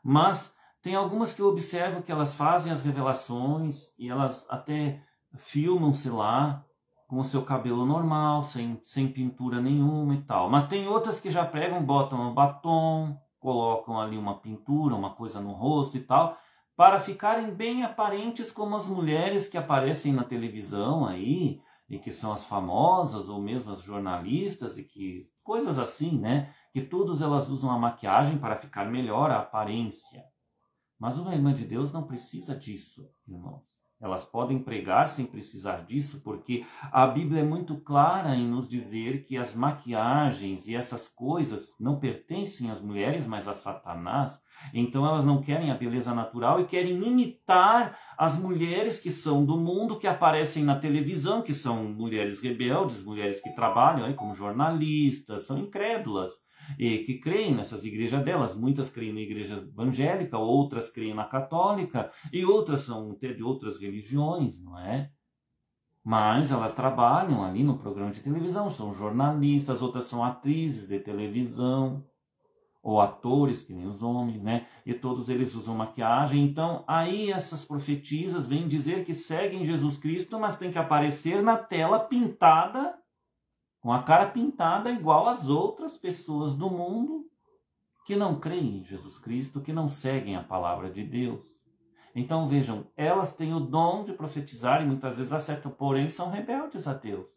mas tem algumas que eu observo que elas fazem as revelações e elas até filmam-se lá com o seu cabelo normal, sem pintura nenhuma e tal. Mas tem outras que já pregam, botam um batom, colocam ali uma pintura, uma coisa no rosto e tal, para ficarem bem aparentes como as mulheres que aparecem na televisão aí, e que são as famosas, ou mesmo as jornalistas, e que coisas assim, né? Que todas elas usam a maquiagem para ficar melhor a aparência. Mas uma irmã de Deus não precisa disso, irmãos. Elas podem pregar sem precisar disso, porque a Bíblia é muito clara em nos dizer que as maquiagens e essas coisas não pertencem às mulheres, mas a Satanás. Então elas não querem a beleza natural e querem imitar as mulheres que são do mundo, que aparecem na televisão, que são mulheres rebeldes, mulheres que trabalham aí como jornalistas, são incrédulas. E que creem nessas igrejas delas. Muitas creem na igreja evangélica, outras creem na católica, e outras são até de outras religiões, não é? Mas elas trabalham ali no programa de televisão, são jornalistas, outras são atrizes de televisão, ou atores, que nem os homens, né? E todos eles usam maquiagem. Então, aí essas profetisas vêm dizer que seguem Jesus Cristo, mas tem que aparecer na tela pintada, com a cara pintada igual às outras pessoas do mundo que não creem em Jesus Cristo, que não seguem a palavra de Deus. Então vejam, elas têm o dom de profetizar e muitas vezes acertam, porém são rebeldes a Deus.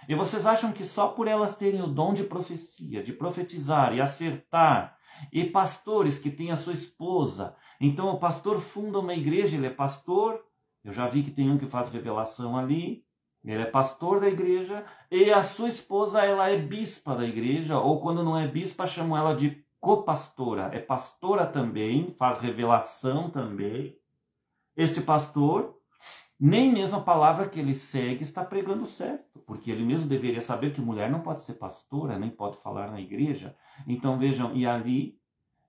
E vocês acham que só por elas terem o dom de profecia, de profetizar e acertar, e pastores que têm a sua esposa, então o pastor funda uma igreja, ele é pastor, eu já vi que tem um que faz revelação ali, ele é pastor da igreja, e a sua esposa, ela é bispa da igreja, ou quando não é bispa, chamam ela de copastora, é pastora também, faz revelação também. Este pastor, nem mesmo a palavra que ele segue está pregando certo, porque ele mesmo deveria saber que mulher não pode ser pastora, nem pode falar na igreja. Então vejam, e ali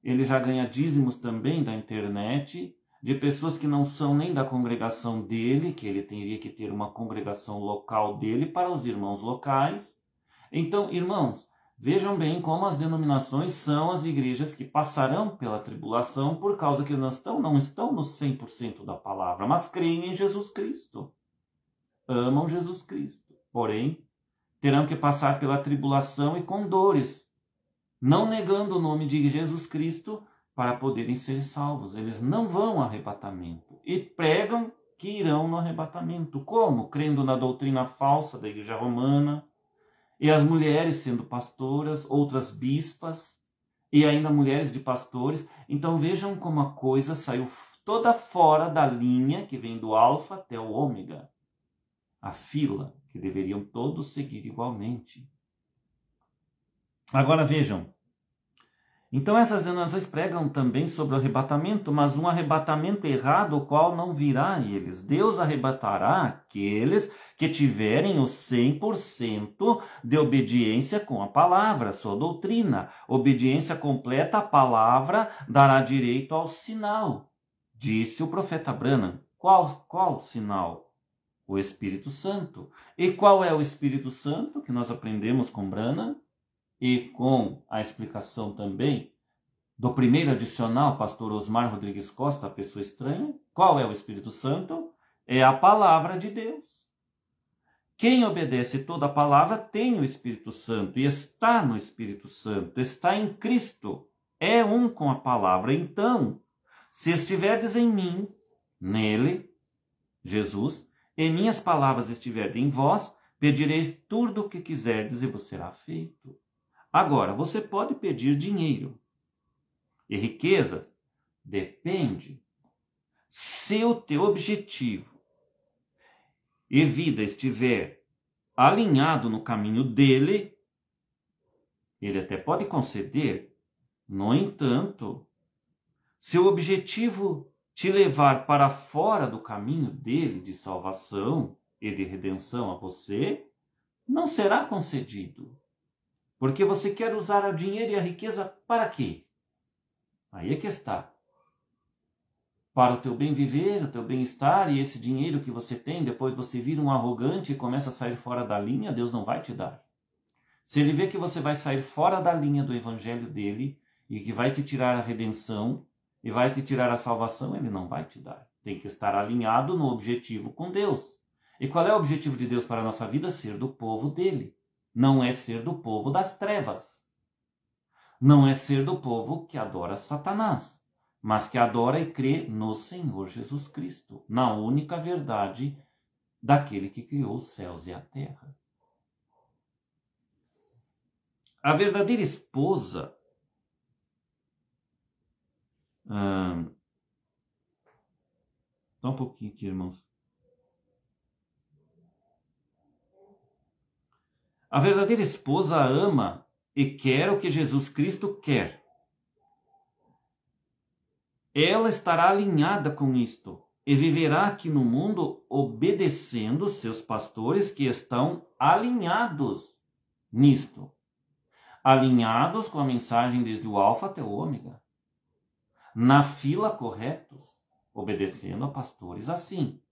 ele já ganha dízimos também da internet, de pessoas que não são nem da congregação dele, que ele teria que ter uma congregação local dele para os irmãos locais. Então, irmãos, vejam bem como as denominações são as igrejas que passarão pela tribulação por causa que não estão no 100% da palavra, mas creem em Jesus Cristo. Amam Jesus Cristo. Porém, terão que passar pela tribulação e com dores, não negando o nome de Jesus Cristo para poderem ser salvos. Eles não vão ao arrebatamento e pregam que irão no arrebatamento. Como? Crendo na doutrina falsa da igreja romana, e as mulheres sendo pastoras, outras bispas, e ainda mulheres de pastores. Então vejam como a coisa saiu toda fora da linha que vem do alfa até o ômega. A fila que deveriam todos seguir igualmente. Agora vejam. Então essas denominações pregam também sobre o arrebatamento, mas um arrebatamento errado, o qual não virá a eles. Deus arrebatará aqueles que tiverem o 100% de obediência com a palavra, sua doutrina. Obediência completa à palavra dará direito ao sinal, disse o profeta Branham. Qual sinal? O Espírito Santo. E qual é o Espírito Santo que nós aprendemos com Branham? E com a explicação também do primeiro adicional, pastor Osmar Rodrigues Costa, a pessoa estranha. Qual é o Espírito Santo? É a palavra de Deus. Quem obedece toda a palavra tem o Espírito Santo e está no Espírito Santo, está em Cristo, é um com a palavra. Então, se estiverdes em mim, nele, Jesus, e minhas palavras estiverem em vós, pedireis tudo o que quiserdes e vos será feito. Agora, você pode pedir dinheiro e riquezas? Depende. Se o teu objetivo e vida estiver alinhado no caminho dele, ele até pode conceder. No entanto, se o objetivo te levar para fora do caminho dele de salvação e de redenção a você, não será concedido. Porque você quer usar o dinheiro e a riqueza para quê? Aí é que está. Para o teu bem viver, o teu bem-estar, e esse dinheiro que você tem, depois você vira um arrogante e começa a sair fora da linha, Deus não vai te dar. Se ele vê que você vai sair fora da linha do evangelho dele, e que vai te tirar a redenção, e vai te tirar a salvação, ele não vai te dar. Tem que estar alinhado no objetivo com Deus. E qual é o objetivo de Deus para a nossa vida? Ser do povo dele. Não é ser do povo das trevas. Não é ser do povo que adora Satanás, mas que adora e crê no Senhor Jesus Cristo, na única verdade daquele que criou os céus e a terra. A verdadeira esposa só um pouquinho aqui, irmãos. A verdadeira esposa ama e quer o que Jesus Cristo quer. Ela estará alinhada com isto e viverá aqui no mundo obedecendo seus pastores que estão alinhados nisto. Alinhados com a mensagem desde o alfa até o ômega. Na fila corretos, obedecendo a pastores assim.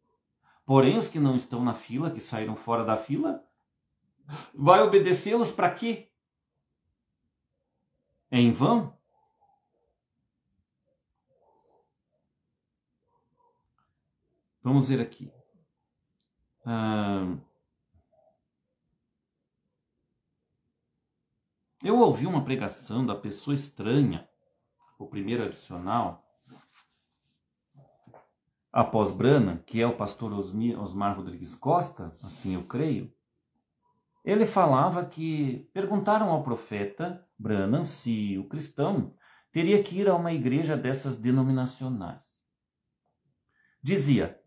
Porém, os que não estão na fila, que saíram fora da fila, vai obedecê-los para quê? É em vão? Vamos ver aqui. Eu ouvi uma pregação da pessoa estranha, o primeiro adicional, após Branham, que é o pastor Osmar Rodrigues Costa, assim eu creio, ele falava que perguntaram ao profeta Branham se o cristão teria que ir a uma igreja dessas denominacionais. Dizia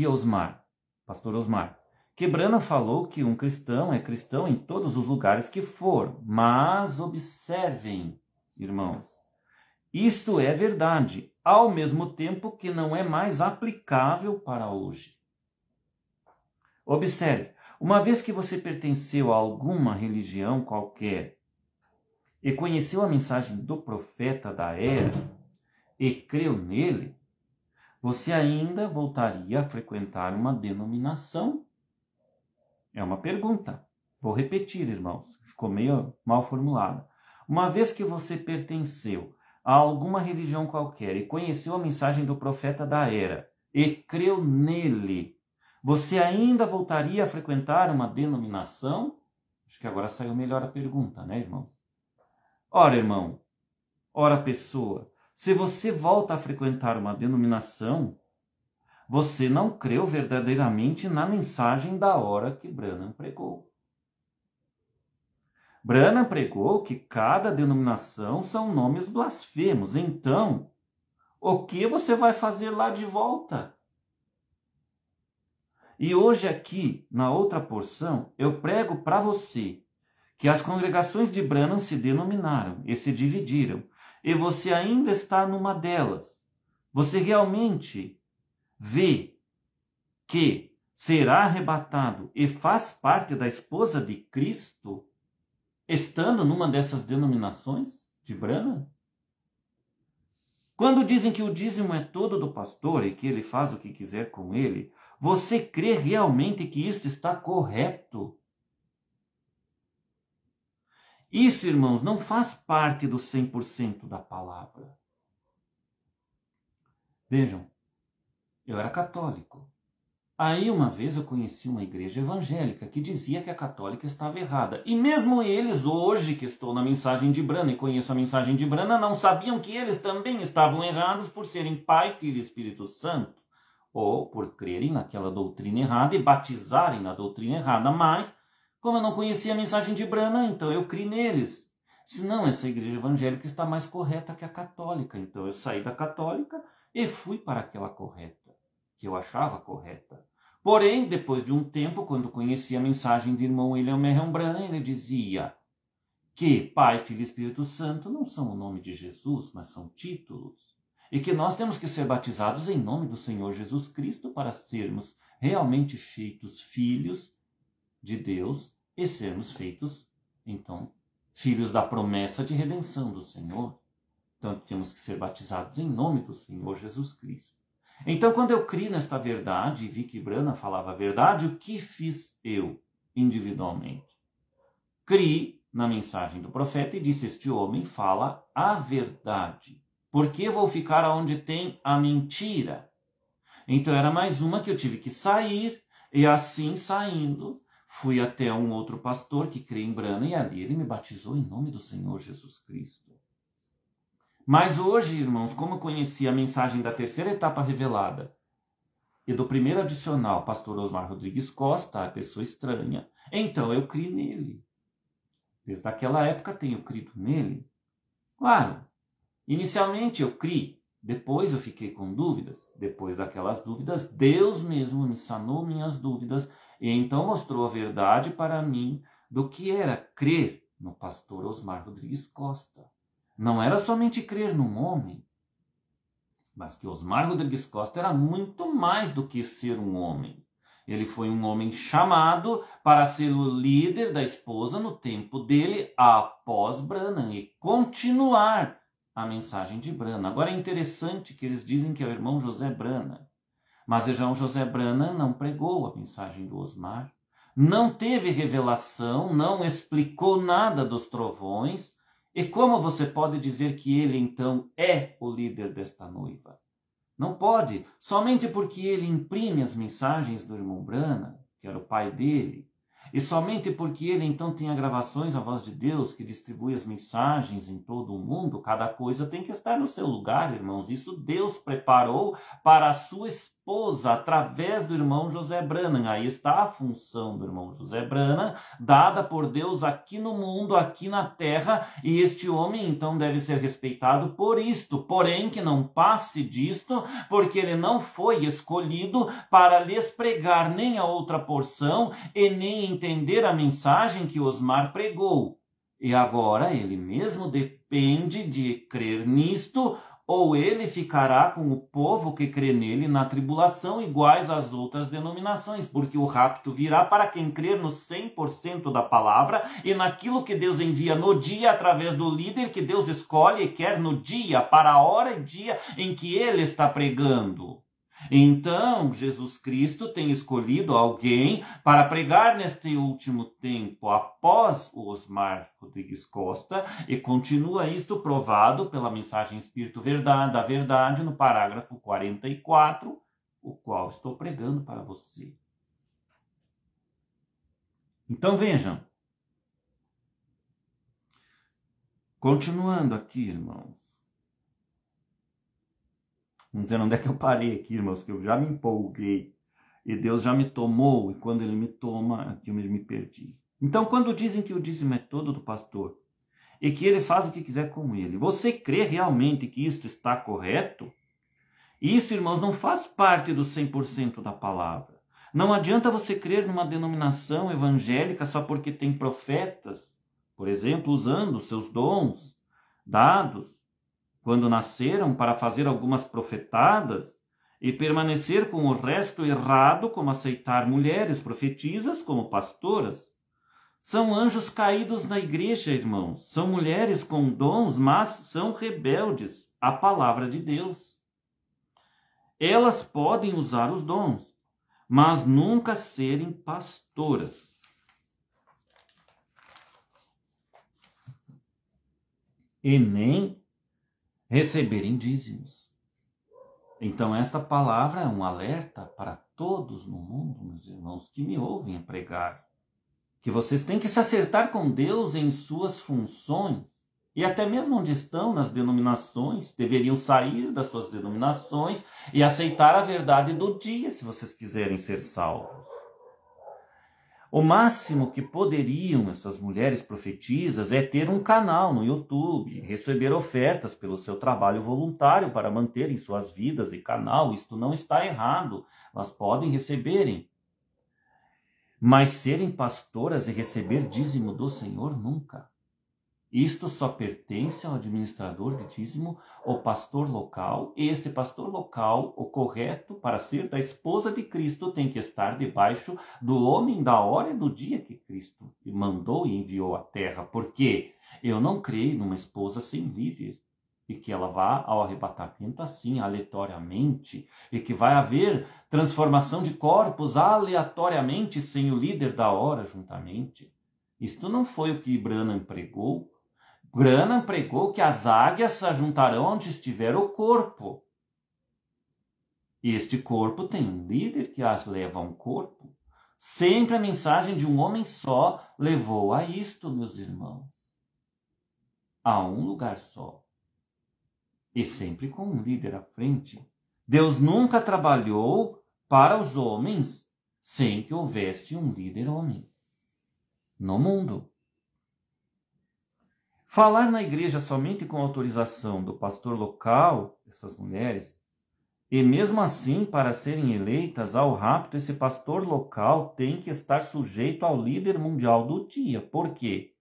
Osmar, pastor Osmar, que Branham falou que um cristão é cristão em todos os lugares que for, mas observem, irmãos, isto é verdade, ao mesmo tempo que não é mais aplicável para hoje. Observe, uma vez que você pertenceu a alguma religião qualquer e conheceu a mensagem do profeta da era e creu nele, você ainda voltaria a frequentar uma denominação? É uma pergunta. Vou repetir, irmãos, ficou meio mal formulada. Uma vez que você pertenceu a alguma religião qualquer e conheceu a mensagem do profeta da era e creu nele, você ainda voltaria a frequentar uma denominação? Acho que agora saiu melhor a pergunta, né, irmãos? Ora, irmão, ora, pessoa, se você volta a frequentar uma denominação, você não creu verdadeiramente na mensagem da hora que Branham pregou. Branham pregou que cada denominação são nomes blasfemos. Então, o que você vai fazer lá de volta? E hoje aqui, na outra porção, eu prego para você que as congregações de Branham se denominaram e se dividiram, e você ainda está numa delas. Você realmente vê que será arrebatado e faz parte da esposa de Cristo, estando numa dessas denominações de Branham? Quando dizem que o dízimo é todo do pastor e que ele faz o que quiser com ele, você crê realmente que isso está correto? Isso, irmãos, não faz parte do 100% da palavra. Vejam, eu era católico. Aí uma vez eu conheci uma igreja evangélica que dizia que a católica estava errada. E mesmo eles, hoje que estou na mensagem de Branham e conheço a mensagem de Branham, não sabiam que eles também estavam errados por serem Pai, Filho e Espírito Santo. Ou por crerem naquela doutrina errada e batizarem na doutrina errada. Mas, como eu não conhecia a mensagem de Branham, então eu criei neles. Se não, essa igreja evangélica está mais correta que a católica. Então eu saí da católica e fui para aquela correta, que eu achava correta. Porém, depois de um tempo, quando conheci a mensagem do irmão William Marion Branham, ele dizia que Pai, Filho e Espírito Santo não são o nome de Jesus, mas são títulos. E que nós temos que ser batizados em nome do Senhor Jesus Cristo para sermos realmente feitos filhos de Deus e sermos feitos, então, filhos da promessa de redenção do Senhor. Então, temos que ser batizados em nome do Senhor Jesus Cristo. Então, quando eu criei nesta verdade e vi que Branham falava a verdade, o que fiz eu, individualmente? Criei na mensagem do profeta e disse, este homem fala a verdade. Por que vou ficar onde tem a mentira? Então, era mais uma que eu tive que sair, e assim, saindo, fui até um outro pastor que crê em Branham, e ali ele me batizou em nome do Senhor Jesus Cristo. Mas hoje, irmãos, como eu conheci a mensagem da terceira etapa revelada e do primeiro adicional, pastor Osmar Rodrigues Costa, a pessoa estranha, então eu criei nele. Desde aquela época tenho crido nele. Claro, inicialmente eu criei, depois eu fiquei com dúvidas. Depois daquelas dúvidas, Deus mesmo me sanou minhas dúvidas e então mostrou a verdade para mim do que era crer no pastor Osmar Rodrigues Costa. Não era somente crer num homem, mas que Osmar Rodrigues Costa era muito mais do que ser um homem. Ele foi um homem chamado para ser o líder da esposa no tempo dele, após Branham, e continuar a mensagem de Branham. Agora é interessante que eles dizem que é o irmão José Branham, mas o irmão José Branham não pregou a mensagem do Osmar, não teve revelação, não explicou nada dos trovões. E como você pode dizer que ele, então, é o líder desta noiva? Não pode, somente porque ele imprime as mensagens do irmão Branham, que era o pai dele, E somente porque ele então tem a gravações, a voz de Deus, que distribui as mensagens em todo o mundo, cada coisa tem que estar no seu lugar, irmãos. Isso Deus preparou para a sua esposa, através do irmão José Branham. Aí está a função do irmão José Branham, dada por Deus aqui no mundo, aqui na terra, e este homem então deve ser respeitado por isto, porém que não passe disto, porque ele não foi escolhido para lhes pregar nem a outra porção e nem entender a mensagem que Osmar pregou. E agora ele mesmo depende de crer nisto, ou ele ficará com o povo que crê nele na tribulação, iguais às outras denominações, porque o rapto virá para quem crer no 100% da palavra e naquilo que Deus envia no dia, através do líder que Deus escolhe e quer no dia, para a hora e dia em que ele está pregando. Então, Jesus Cristo tem escolhido alguém para pregar neste último tempo, após o Osmar Rodrigues Costa, e continua isto provado pela mensagem Espírito da Verdade, no parágrafo 44, o qual estou pregando para você. Então, vejam. Continuando aqui, irmãos. Vamos dizer onde é que eu parei aqui, irmãos, que eu já me empolguei. E Deus já me tomou, e quando Ele me toma, aqui eu me perdi. Então, quando dizem que o dízimo é todo do pastor, e que ele faz o que quiser com ele, você crê realmente que isto está correto? Isso, irmãos, não faz parte do 100% da palavra. Não adianta você crer numa denominação evangélica só porque tem profetas, por exemplo, usando seus dons dados quando nasceram para fazer algumas profetadas e permanecer com o resto errado, como aceitar mulheres profetisas como pastoras. São anjos caídos na igreja, irmãos. São mulheres com dons, mas são rebeldes à palavra de Deus. Elas podem usar os dons, mas nunca serem pastoras. E nem receberem dízimos. Então esta palavra é um alerta para todos no mundo, meus irmãos, que me ouvem pregar. Que vocês têm que se acertar com Deus em suas funções. E até mesmo onde estão nas denominações, deveriam sair das suas denominações e aceitar a verdade do dia, se vocês quiserem ser salvos. O máximo que poderiam essas mulheres profetisas é ter um canal no YouTube, receber ofertas pelo seu trabalho voluntário para manterem suas vidas e canal. Isto não está errado, elas podem receberem. Mas serem pastoras e receber dízimo do Senhor, nunca. Isto só pertence ao administrador de dízimo, ao pastor local. E este pastor local, o correto para ser da esposa de Cristo, tem que estar debaixo do homem da hora e do dia que Cristo mandou e enviou à terra. Porque eu não creio numa esposa sem líder e que ela vá ao arrebatamento assim, aleatoriamente, e que vai haver transformação de corpos aleatoriamente sem o líder da hora juntamente. Isto não foi o que Branham pregou. Branham pregou que as águias se ajuntarão onde estiver o corpo. E este corpo tem um líder que as leva a um corpo. Sempre a mensagem de um homem só levou a isto, meus irmãos. A um lugar só. E sempre com um líder à frente. Deus nunca trabalhou para os homens sem que houvesse um líder homem no mundo. Falar na igreja somente com autorização do pastor local, essas mulheres, e mesmo assim, para serem eleitas ao rapto, esse pastor local tem que estar sujeito ao líder mundial do dia. Por quê?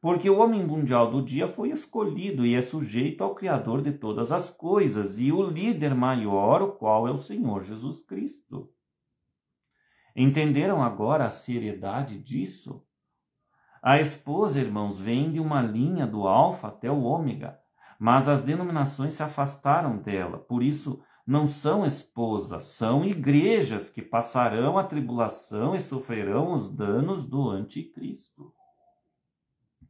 Porque o homem mundial do dia foi escolhido e é sujeito ao Criador de todas as coisas, e o líder maior, o qual é o Senhor Jesus Cristo. Entenderam agora a seriedade disso? A esposa, irmãos, vem de uma linha do alfa até o ômega, mas as denominações se afastaram dela. Por isso, não são esposas, são igrejas que passarão a tribulação e sofrerão os danos do anticristo.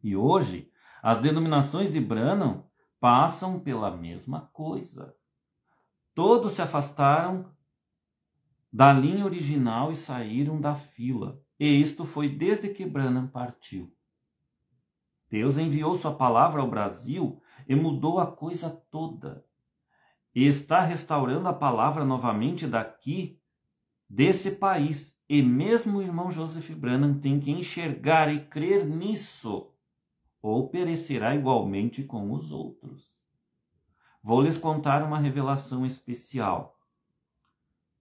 E hoje, as denominações de Branham passam pela mesma coisa. Todos se afastaram da linha original e saíram da fila. E isto foi desde que Branham partiu. Deus enviou sua palavra ao Brasil e mudou a coisa toda. E está restaurando a palavra novamente daqui, desse país. E mesmo o irmão Joseph Branham tem que enxergar e crer nisso, ou perecerá igualmente com os outros. Vou lhes contar uma revelação especial.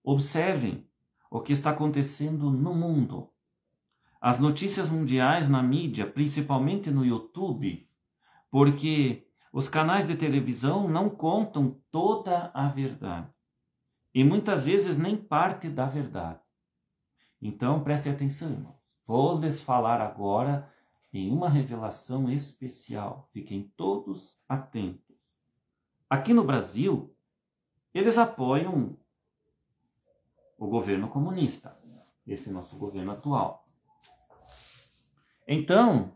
Observem o que está acontecendo no mundo. As notícias mundiais na mídia, principalmente no YouTube, porque os canais de televisão não contam toda a verdade. E muitas vezes nem parte da verdade. Então, prestem atenção, irmãos. Vou lhes falar agora em uma revelação especial. Fiquem todos atentos. Aqui no Brasil, eles apoiam o governo comunista. Esse nosso governo atual. Então,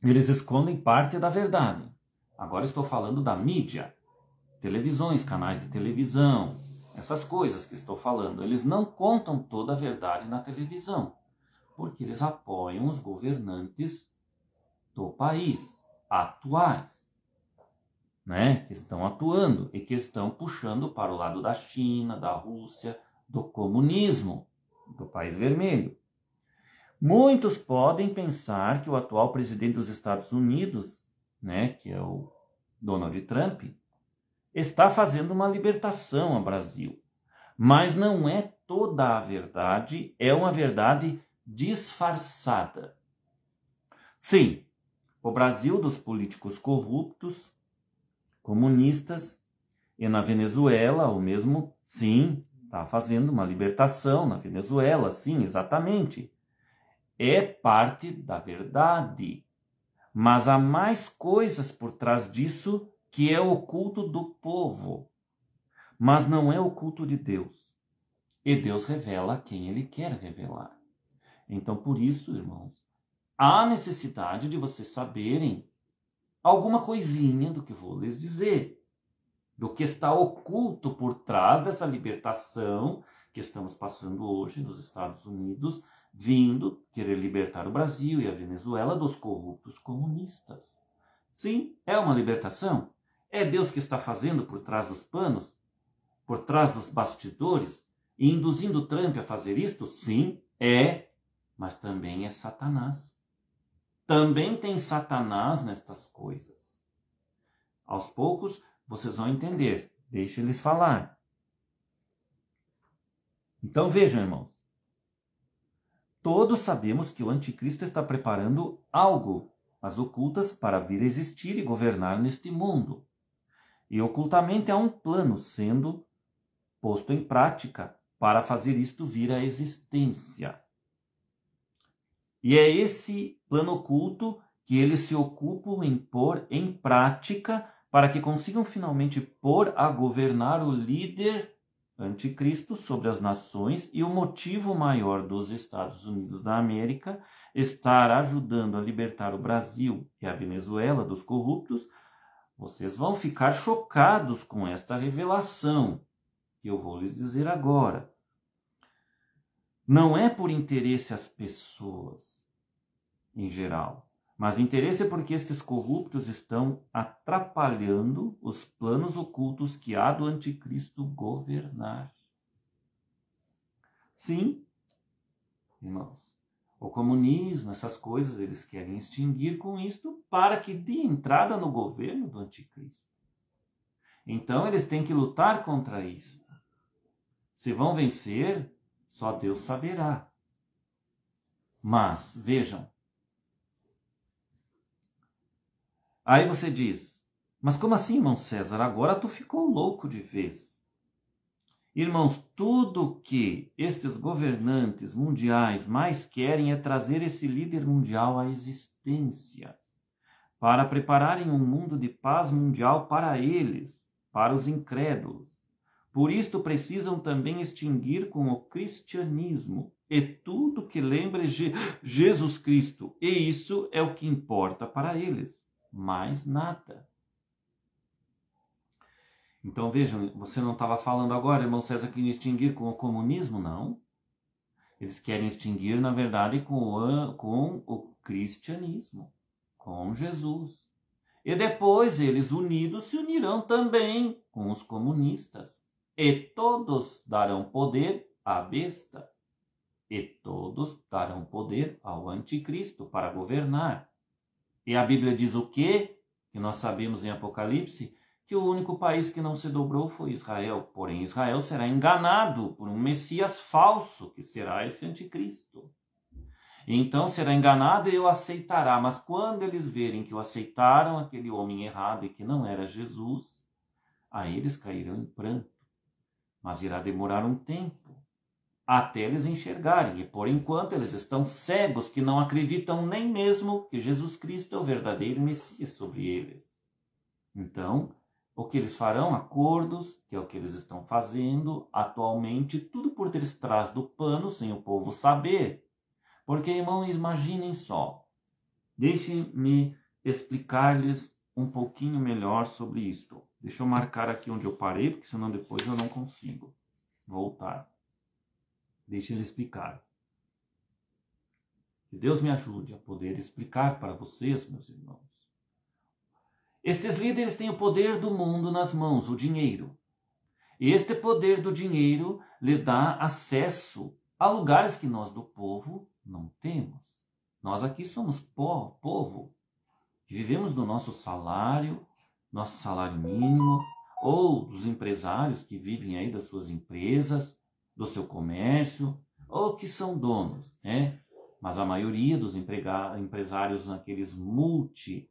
eles escondem parte da verdade. Agora estou falando da mídia, televisões, canais de televisão, essas coisas que estou falando. Eles não contam toda a verdade na televisão, porque eles apoiam os governantes do país, atuais, que estão atuando e que estão puxando para o lado da China, da Rússia, do comunismo, do país vermelho. Muitos podem pensar que o atual presidente dos Estados Unidos, que é o Donald Trump, está fazendo uma libertação ao Brasil. Mas não é toda a verdade, é uma verdade disfarçada. Sim, o Brasil dos políticos corruptos, comunistas, e na Venezuela, o mesmo, sim, está fazendo uma libertação na Venezuela, sim, exatamente. É parte da verdade. Mas há mais coisas por trás disso que é o culto do povo. Mas não é o culto de Deus. E Deus revela a quem Ele quer revelar. Então, por isso, irmãos, há necessidade de vocês saberem alguma coisinha do que vou lhes dizer. Do que está oculto por trás dessa libertação que estamos passando hoje nos Estados Unidos, vindo querer libertar o Brasil e a Venezuela dos corruptos comunistas. Sim, é uma libertação. É Deus que está fazendo por trás dos panos, por trás dos bastidores, e induzindo Trump a fazer isto? Sim, é, mas também é Satanás. Também tem Satanás nestas coisas. Aos poucos, vocês vão entender. Deixe eles falar. Então vejam, irmãos. Todos sabemos que o anticristo está preparando algo, as ocultas, para vir a existir e governar neste mundo. E ocultamente há um plano sendo posto em prática para fazer isto vir à existência. E é esse plano oculto que eles se ocupam em pôr em prática para que consigam finalmente pôr a governar o líder anticristo sobre as nações, e o motivo maior dos Estados Unidos da América estar ajudando a libertar o Brasil e a Venezuela dos corruptos. Vocês vão ficar chocados com esta revelação que eu vou lhes dizer agora. Não é por interesse às pessoas em geral, mas interesse é porque estes corruptos estão atrapalhando os planos ocultos que há do anticristo governar. Sim, irmãos, o comunismo, essas coisas, eles querem extinguir com isto para que dê entrada no governo do anticristo. Então, eles têm que lutar contra isso. Se vão vencer, só Deus saberá. Mas, vejam, aí você diz, mas como assim, irmão César? Agora tu ficou louco de vez. Irmãos, tudo que estes governantes mundiais mais querem é trazer esse líder mundial à existência, para prepararem um mundo de paz mundial para eles, para os incrédulos. Por isto precisam também extinguir com o cristianismo e tudo que lembre Jesus Cristo. E isso é o que importa para eles. Mais nada. Então vejam, você não estava falando agora, irmão César, que ia extinguir com o comunismo? Não. Eles querem extinguir, na verdade, com o cristianismo, com Jesus. E depois eles unidos se unirão também com os comunistas. E todos darão poder à besta. E todos darão poder ao anticristo para governar. E a Bíblia diz o quê? Que nós sabemos em Apocalipse, que o único país que não se dobrou foi Israel. Porém, Israel será enganado por um Messias falso, que será esse anticristo. E então será enganado e o aceitará. Mas quando eles verem que o aceitaram, aquele homem errado e que não era Jesus, aí eles cairão em pranto. Mas irá demorar um tempo até eles enxergarem. E por enquanto eles estão cegos, que não acreditam nem mesmo que Jesus Cristo é o verdadeiro Messias sobre eles. Então, o que eles farão? Acordos, que é o que eles estão fazendo atualmente, tudo por trás do pano, sem o povo saber. Porque, irmãos, imaginem só. Deixem-me explicar-lhes um pouquinho melhor sobre isto. Deixa eu marcar aqui onde eu parei, porque senão depois eu não consigo voltar. Deixa ele explicar. Que Deus me ajude a poder explicar para vocês, meus irmãos. Estes líderes têm o poder do mundo nas mãos, o dinheiro. E este poder do dinheiro lhe dá acesso a lugares que nós do povo não temos. Nós aqui somos povo, que vivemos do nosso salário mínimo, ou dos empresários que vivem aí das suas empresas, do seu comércio, ou que são donos, né? Mas a maioria dos empresários, aqueles multirricos,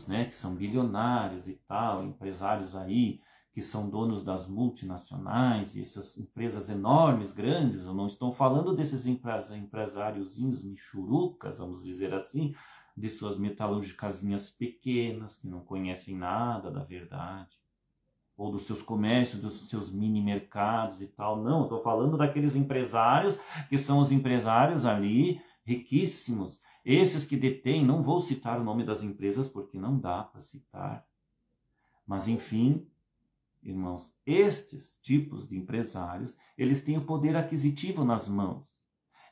né? Que são bilionários e tal, empresários aí, que são donos das multinacionais, e essas empresas enormes, grandes, eu não estou falando desses empresáriozinhos michurucas, vamos dizer assim, de suas metalúrgicazinhas pequenas, que não conhecem nada da verdade, ou dos seus comércios, dos seus mini mercados e tal. Não, estou falando daqueles empresários que são os empresários ali, riquíssimos. Esses que detêm, não vou citar o nome das empresas porque não dá para citar. Mas enfim, irmãos, estes tipos de empresários, eles têm o poder aquisitivo nas mãos.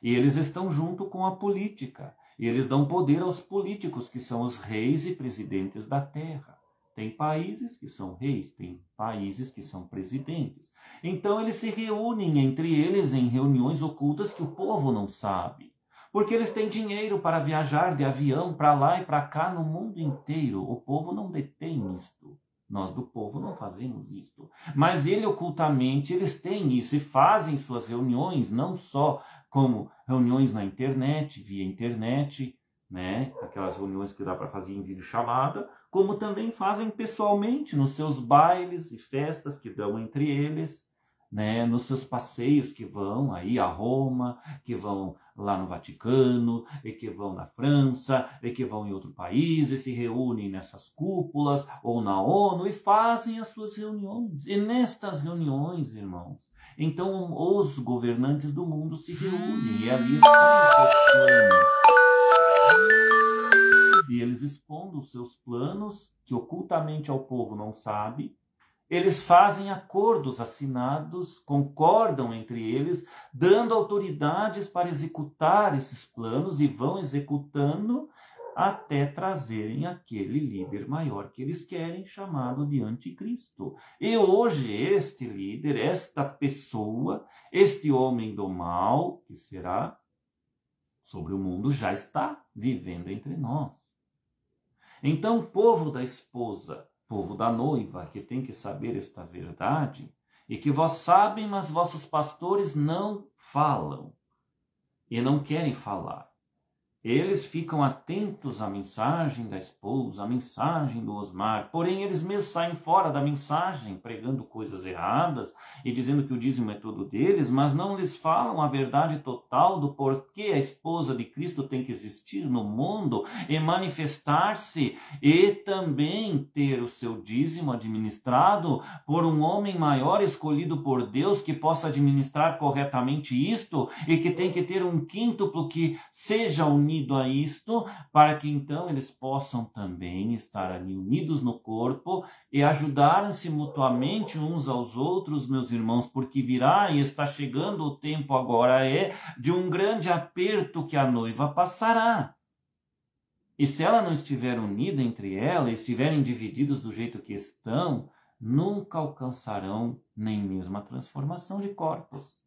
E eles estão junto com a política. E eles dão poder aos políticos, que são os reis e presidentes da terra. Tem países que são reis, tem países que são presidentes. Então eles se reúnem entre eles em reuniões ocultas que o povo não sabe. Porque eles têm dinheiro para viajar de avião para lá e para cá no mundo inteiro. O povo não detém isto. Nós do povo não fazemos isto. Mas ocultamente eles têm isso e fazem suas reuniões, não só como reuniões na internet, via internet, né? Aquelas reuniões que dá para fazer em videochamada, como também fazem pessoalmente nos seus bailes e festas que dão entre eles, né? Nos seus passeios que vão aí a Roma, que vão lá no Vaticano, e que vão na França, e que vão em outro país, e se reúnem nessas cúpulas, ou na ONU, e fazem as suas reuniões. E nestas reuniões, irmãos, então os governantes do mundo se reúnem, e ali expõem seus planos. E eles expondo os seus planos, que ocultamente ao povo não sabe, eles fazem acordos assinados, concordam entre eles, dando autoridades para executar esses planos e vão executando até trazerem aquele líder maior que eles querem, chamado de anticristo. E hoje este líder, esta pessoa, este homem do mal, que será sobre o mundo, já está vivendo entre nós. Então, o povo da esposa, povo da noiva, que tem que saber esta verdade, e que vós sabem, mas vossos pastores não falam, e não querem falar. Eles ficam atentos à mensagem da esposa, à mensagem do Osmar, porém eles mesmos saem fora da mensagem, pregando coisas erradas e dizendo que o dízimo é todo deles, mas não lhes falam a verdade total do porquê a esposa de Cristo tem que existir no mundo e manifestar-se e também ter o seu dízimo administrado por um homem maior escolhido por Deus que possa administrar corretamente isto e que tem que ter um quíntuplo que seja unido unido a isto, para que então eles possam também estar ali unidos no corpo e ajudarem-se mutuamente uns aos outros, meus irmãos, porque virá e está chegando o tempo agora de um grande aperto que a noiva passará. E se ela não estiver unida entre ela, estiverem divididos do jeito que estão, nunca alcançarão nem mesmo a transformação de corpos.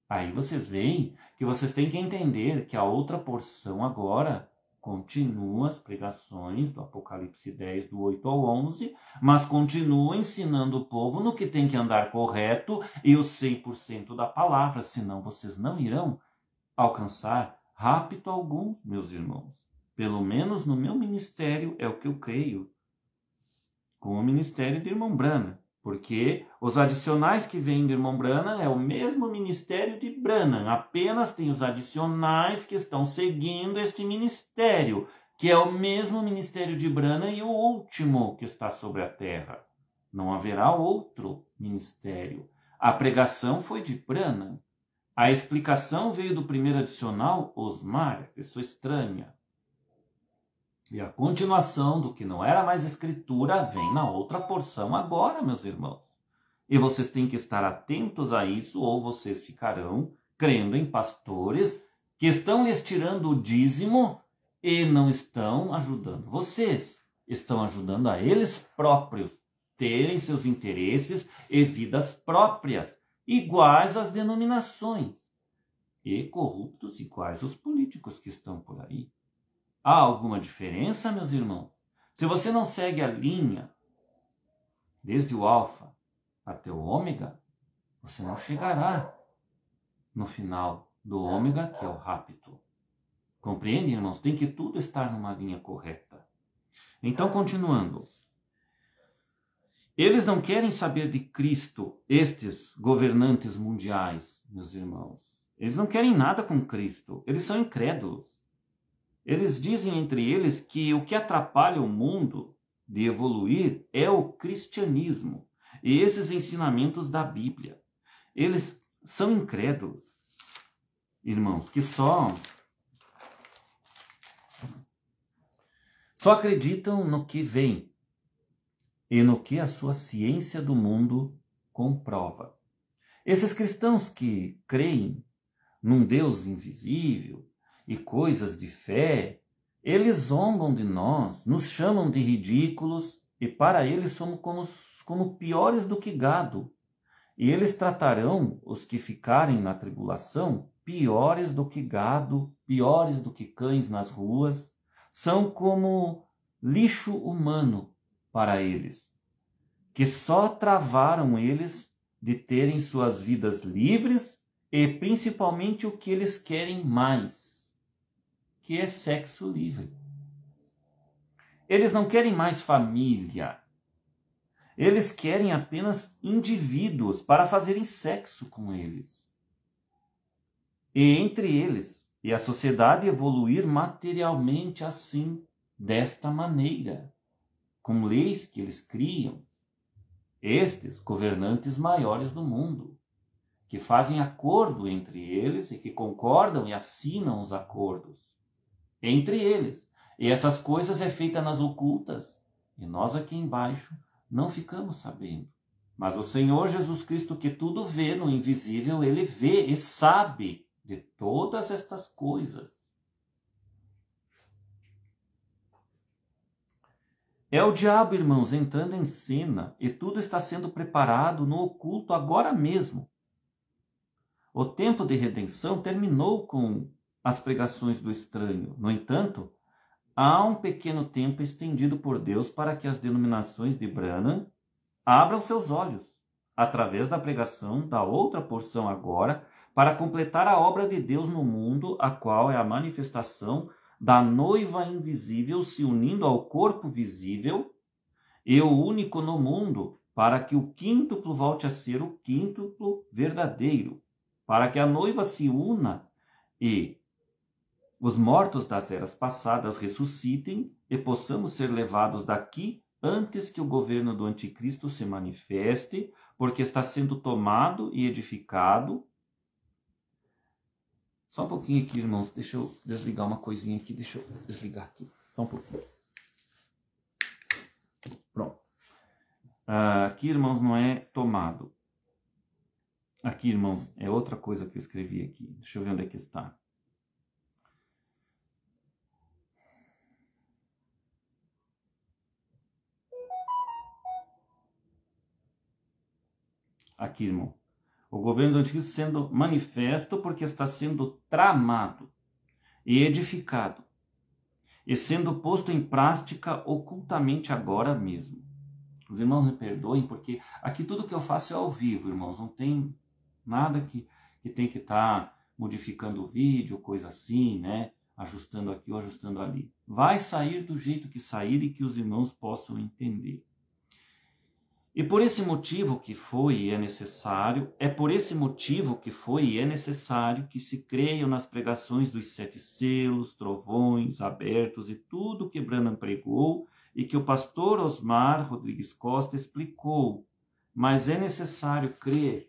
Aí vocês veem que vocês têm que entender que a outra porção agora continua as pregações do Apocalipse 10, do 8 ao 11, mas continua ensinando o povo no que tem que andar correto e o 100% da palavra, senão vocês não irão alcançar rápido alguns, meus irmãos. Pelo menos no meu ministério é o que eu creio, com o ministério do irmão Branham. Porque os adicionais que vêm do irmão Branham é o mesmo ministério de Branham, apenas tem os adicionais que estão seguindo este ministério, que é o mesmo ministério de Branham e o último que está sobre a terra. Não haverá outro ministério. A pregação foi de Branham. A explicação veio do primeiro adicional, Osmar, pessoa estranha. E a continuação do que não era mais escritura vem na outra porção agora, meus irmãos. E vocês têm que estar atentos a isso, ou vocês ficarão crendo em pastores que estão lhes tirando o dízimo e não estão ajudando vocês. Estão ajudando a eles próprios terem seus interesses e vidas próprias, iguais às denominações, e corruptos iguais aos políticos que estão por aí. Há alguma diferença, meus irmãos? Se você não segue a linha, desde o alfa até o ômega, você não chegará no final do ômega, que é o rapto. Compreende, irmãos? Tem que tudo estar numa linha correta. Então, continuando. Eles não querem saber de Cristo, estes governantes mundiais, meus irmãos. Eles não querem nada com Cristo. Eles são incrédulos. Eles dizem entre eles que o que atrapalha o mundo de evoluir é o cristianismo e esses ensinamentos da Bíblia. Eles são incrédulos, irmãos, que só acreditam no que vem e no que a sua ciência do mundo comprova. Esses cristãos que creem num Deus invisível e coisas de fé, eles zombam de nós, nos chamam de ridículos e para eles somos como piores do que gado. E eles tratarão os que ficarem na tribulação piores do que gado, piores do que cães nas ruas. São como lixo humano para eles, que só travaram eles de terem suas vidas livres e principalmente o que eles querem mais, que é sexo livre. Eles não querem mais família. Eles querem apenas indivíduos para fazerem sexo com eles. E entre eles, e a sociedade evoluir materialmente assim, desta maneira, com leis que eles criam. Estes governantes maiores do mundo, que fazem acordo entre eles e que concordam e assinam os acordos entre eles. E essas coisas é feita nas ocultas. E nós aqui embaixo não ficamos sabendo. Mas o Senhor Jesus Cristo, que tudo vê no invisível, ele vê e sabe de todas estas coisas. É o diabo, irmãos, entrando em cena e tudo está sendo preparado no oculto agora mesmo. O tempo de redenção terminou com as pregações do estranho. No entanto, há um pequeno tempo estendido por Deus para que as denominações de Branham abram seus olhos, através da pregação da outra porção agora, para completar a obra de Deus no mundo, a qual é a manifestação da noiva invisível se unindo ao corpo visível, e o único no mundo, para que o quíntuplo volte a ser o quíntuplo verdadeiro, para que a noiva se una e os mortos das eras passadas ressuscitem e possamos ser levados daqui antes que o governo do anticristo se manifeste, porque está sendo tomado e edificado Só um pouquinho aqui, irmãos. Deixa eu desligar uma coisinha aqui. Deixa eu desligar aqui. Só um pouquinho. Pronto. Aqui, irmãos, não é tomado. Aqui, irmãos, é outra coisa que eu escrevi aqui. Deixa eu ver onde é que está. Aqui, irmão. O governo do Anticristo sendo manifesto porque está sendo tramado e edificado e sendo posto em prática ocultamente agora mesmo. Os irmãos me perdoem porque aqui tudo que eu faço é ao vivo, irmãos. Não tem nada que tem que estar modificando o vídeo, coisa assim, né? Ajustando aqui ou ajustando ali. Vai sair do jeito que sair e que os irmãos possam entender. E por esse motivo que foi e é necessário, que se creiam nas pregações dos 7 selos, trovões abertos e tudo que Branham pregou e que o pastor Osmar Rodrigues Costa explicou. Mas é necessário crer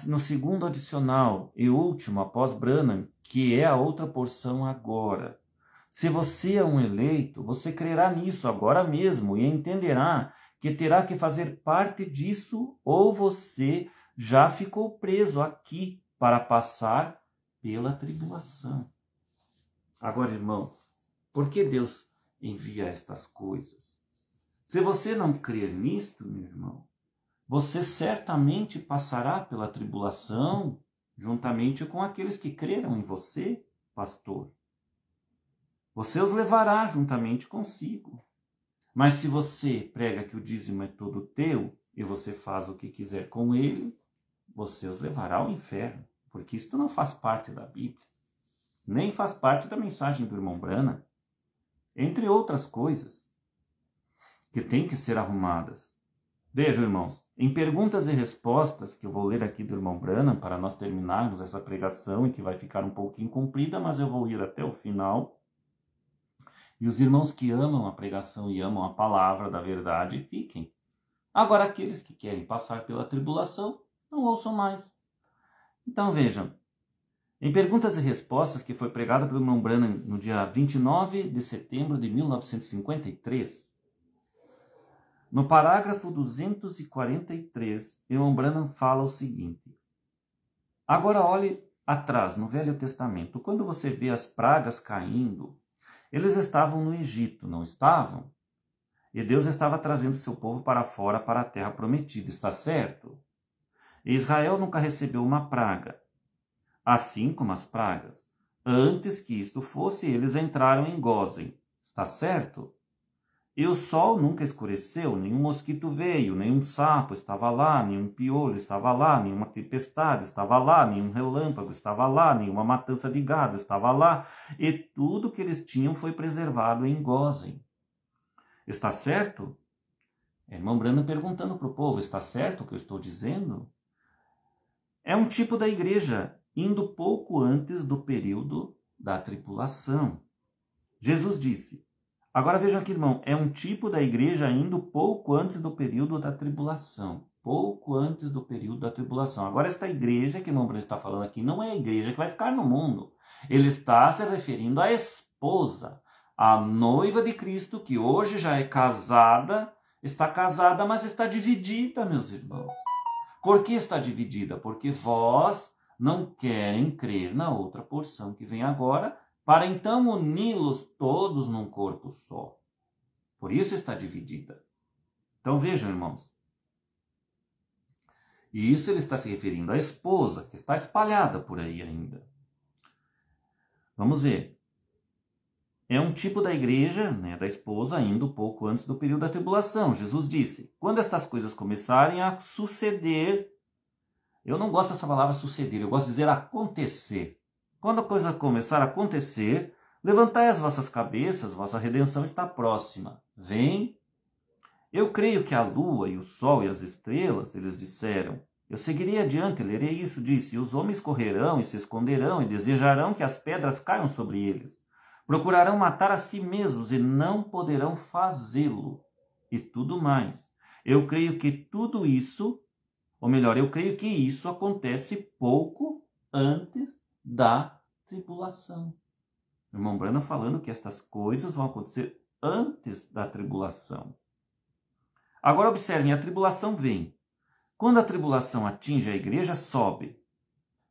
no segundo adicional e último após Branham, que é a outra porção agora. Se você é um eleito, você crerá nisso agora mesmo e entenderá que terá que fazer parte disso ou você já ficou preso aqui para passar pela tribulação. Agora, irmãos, por que Deus envia estas coisas? Se você não crer nisto, meu irmão, você certamente passará pela tribulação juntamente com aqueles que creram em você, pastor. Você os levará juntamente consigo. Mas se você prega que o dízimo é todo teu e você faz o que quiser com ele, você os levará ao inferno. Porque isto não faz parte da Bíblia. Nem faz parte da mensagem do irmão Branham. Entre outras coisas que têm que ser arrumadas. Vejam, irmãos, em perguntas e respostas, que eu vou ler aqui do irmão Branham para nós terminarmos essa pregação e que vai ficar um pouquinho comprida, mas eu vou ir até o final. E os irmãos que amam a pregação e amam a palavra da verdade, fiquem. Agora, aqueles que querem passar pela tribulação, não ouçam mais. Então, vejam. Em perguntas e respostas, que foi pregada pelo irmão Branham no dia 29 de setembro de 1953, no parágrafo 243, o irmão Branham fala o seguinte. Agora, olhe atrás, no Velho Testamento. Quando você vê as pragas caindo, eles estavam no Egito, não estavam? E Deus estava trazendo seu povo para fora, para a terra prometida, está certo? E Israel nunca recebeu uma praga, assim como as pragas. Antes que isto fosse, eles entraram em Gósen, está certo? E o sol nunca escureceu, nenhum mosquito veio, nenhum sapo estava lá, nenhum piolho estava lá, nenhuma tempestade estava lá, nenhum relâmpago estava lá, nenhuma matança de gado estava lá, e tudo que eles tinham foi preservado em Gósen. Está certo? Irmão Branham perguntando para o povo, está certo o que eu estou dizendo? É um tipo da igreja, indo pouco antes do período da tribulação. Jesus disse, agora vejam aqui, irmão, é um tipo da igreja indo pouco antes do período da tribulação. Pouco antes do período da tribulação. Agora, esta igreja que o irmão Branham está falando aqui não é a igreja que vai ficar no mundo. Ele está se referindo à esposa, à noiva de Cristo, que hoje já é casada, está casada, mas está dividida, meus irmãos. Por que está dividida? Porque vós não querem crer na outra porção que vem agora, para então uni-los todos num corpo só. Por isso está dividida. Então vejam, irmãos. E isso ele está se referindo à esposa, que está espalhada por aí ainda. Vamos ver. É um tipo da igreja, né, da esposa, indo pouco antes do período da tribulação. Jesus disse, quando estas coisas começarem a suceder, eu não gosto dessa palavra suceder, eu gosto de dizer acontecer. Quando a coisa começar a acontecer, levantai as vossas cabeças, vossa redenção está próxima. Vem. Eu creio que a lua e o sol e as estrelas, eles disseram, eu seguirei adiante, lerei isso, disse, e os homens correrão e se esconderão e desejarão que as pedras caiam sobre eles. Procurarão matar a si mesmos e não poderão fazê-lo. E tudo mais. Eu creio que tudo isso, ou melhor, eu creio que isso acontece pouco antes da tribulação. O irmão Branham falando que estas coisas vão acontecer antes da tribulação. Agora observem, a tribulação vem. Quando a tribulação atinge a igreja, sobe.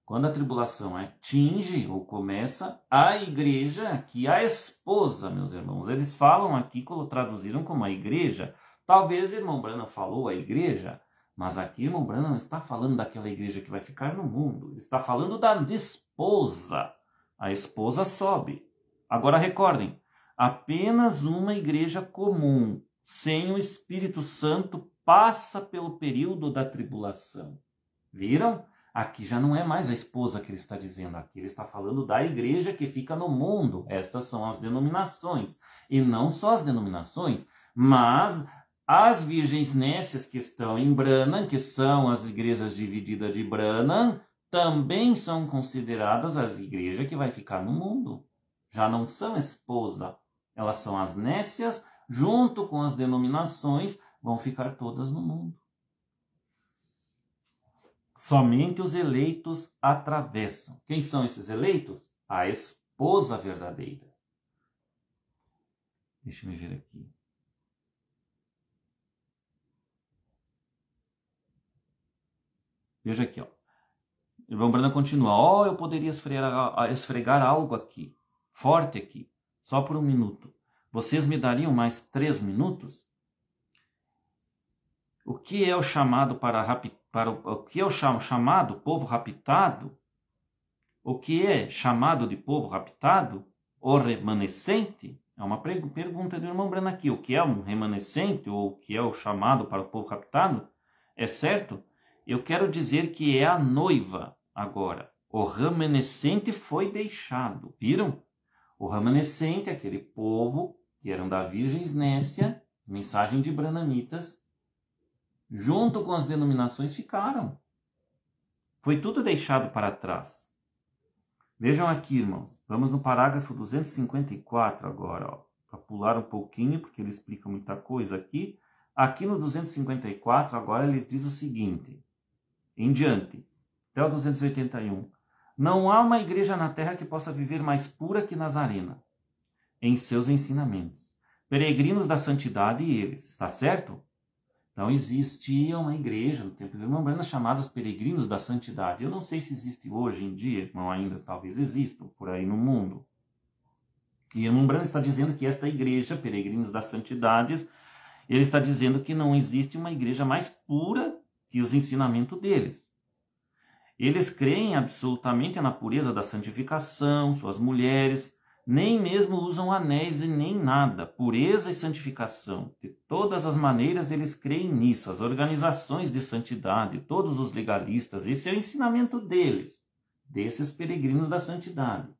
Quando a tribulação atinge ou começa, a igreja, aqui a esposa, meus irmãos, eles falam aqui, traduziram como a igreja. Talvez o irmão Branham falou a igreja, mas aqui o irmão Branham não está falando daquela igreja que vai ficar no mundo. Ele está falando da esposa. A esposa sobe. Agora recordem, apenas uma igreja comum, sem o Espírito Santo, passa pelo período da tribulação. Viram? Aqui já não é mais a esposa que ele está dizendo. Aqui ele está falando da igreja que fica no mundo. Estas são as denominações. E não só as denominações, mas as virgens nécias que estão em Branham, que são as igrejas divididas de Branham, também são consideradas as igrejas que vai ficar no mundo. Já não são esposa. Elas são as nécias, junto com as denominações, vão ficar todas no mundo. Somente os eleitos atravessam. Quem são esses eleitos? A esposa verdadeira. Deixa eu ver aqui. Veja aqui, ó. O irmão Branham continua. Eu poderia esfregar algo aqui, forte aqui, só por 1 minuto. Vocês me dariam mais 3 minutos? O que é o chamado o que é o chamado povo raptado? O que é chamado de povo raptado? O remanescente? É uma pergunta do irmão Branham aqui. O que é um remanescente ou o que é o chamado para o povo raptado? É certo? Eu quero dizer que é a noiva agora. O remanescente foi deixado. Viram? O remanescente, aquele povo que eram da Virgens Nécia, mensagem de Branhamitas, junto com as denominações ficaram. Foi tudo deixado para trás. Vejam aqui, irmãos. Vamos no parágrafo 254 agora, para pular um pouquinho, porque ele explica muita coisa aqui. Aqui no 254, agora ele diz o seguinte, em diante, até o 281. Não há uma igreja na terra que possa viver mais pura que Nazarena, em seus ensinamentos. Peregrinos da santidade eles, está certo? Então existia uma igreja no tempo do irmão Branham chamada os Peregrinos da Santidade. Eu não sei se existe hoje em dia, irmão, ainda talvez existam por aí no mundo. E o irmão Branham está dizendo que esta igreja, Peregrinos da Santidade, ele está dizendo que não existe uma igreja mais pura que os ensinamentos deles. Eles creem absolutamente na pureza da santificação, suas mulheres, nem mesmo usam anéis e nem nada. Pureza e santificação. De todas as maneiras eles creem nisso. As organizações de santidade, todos os legalistas, esse é o ensinamento deles, desses peregrinos da santidade.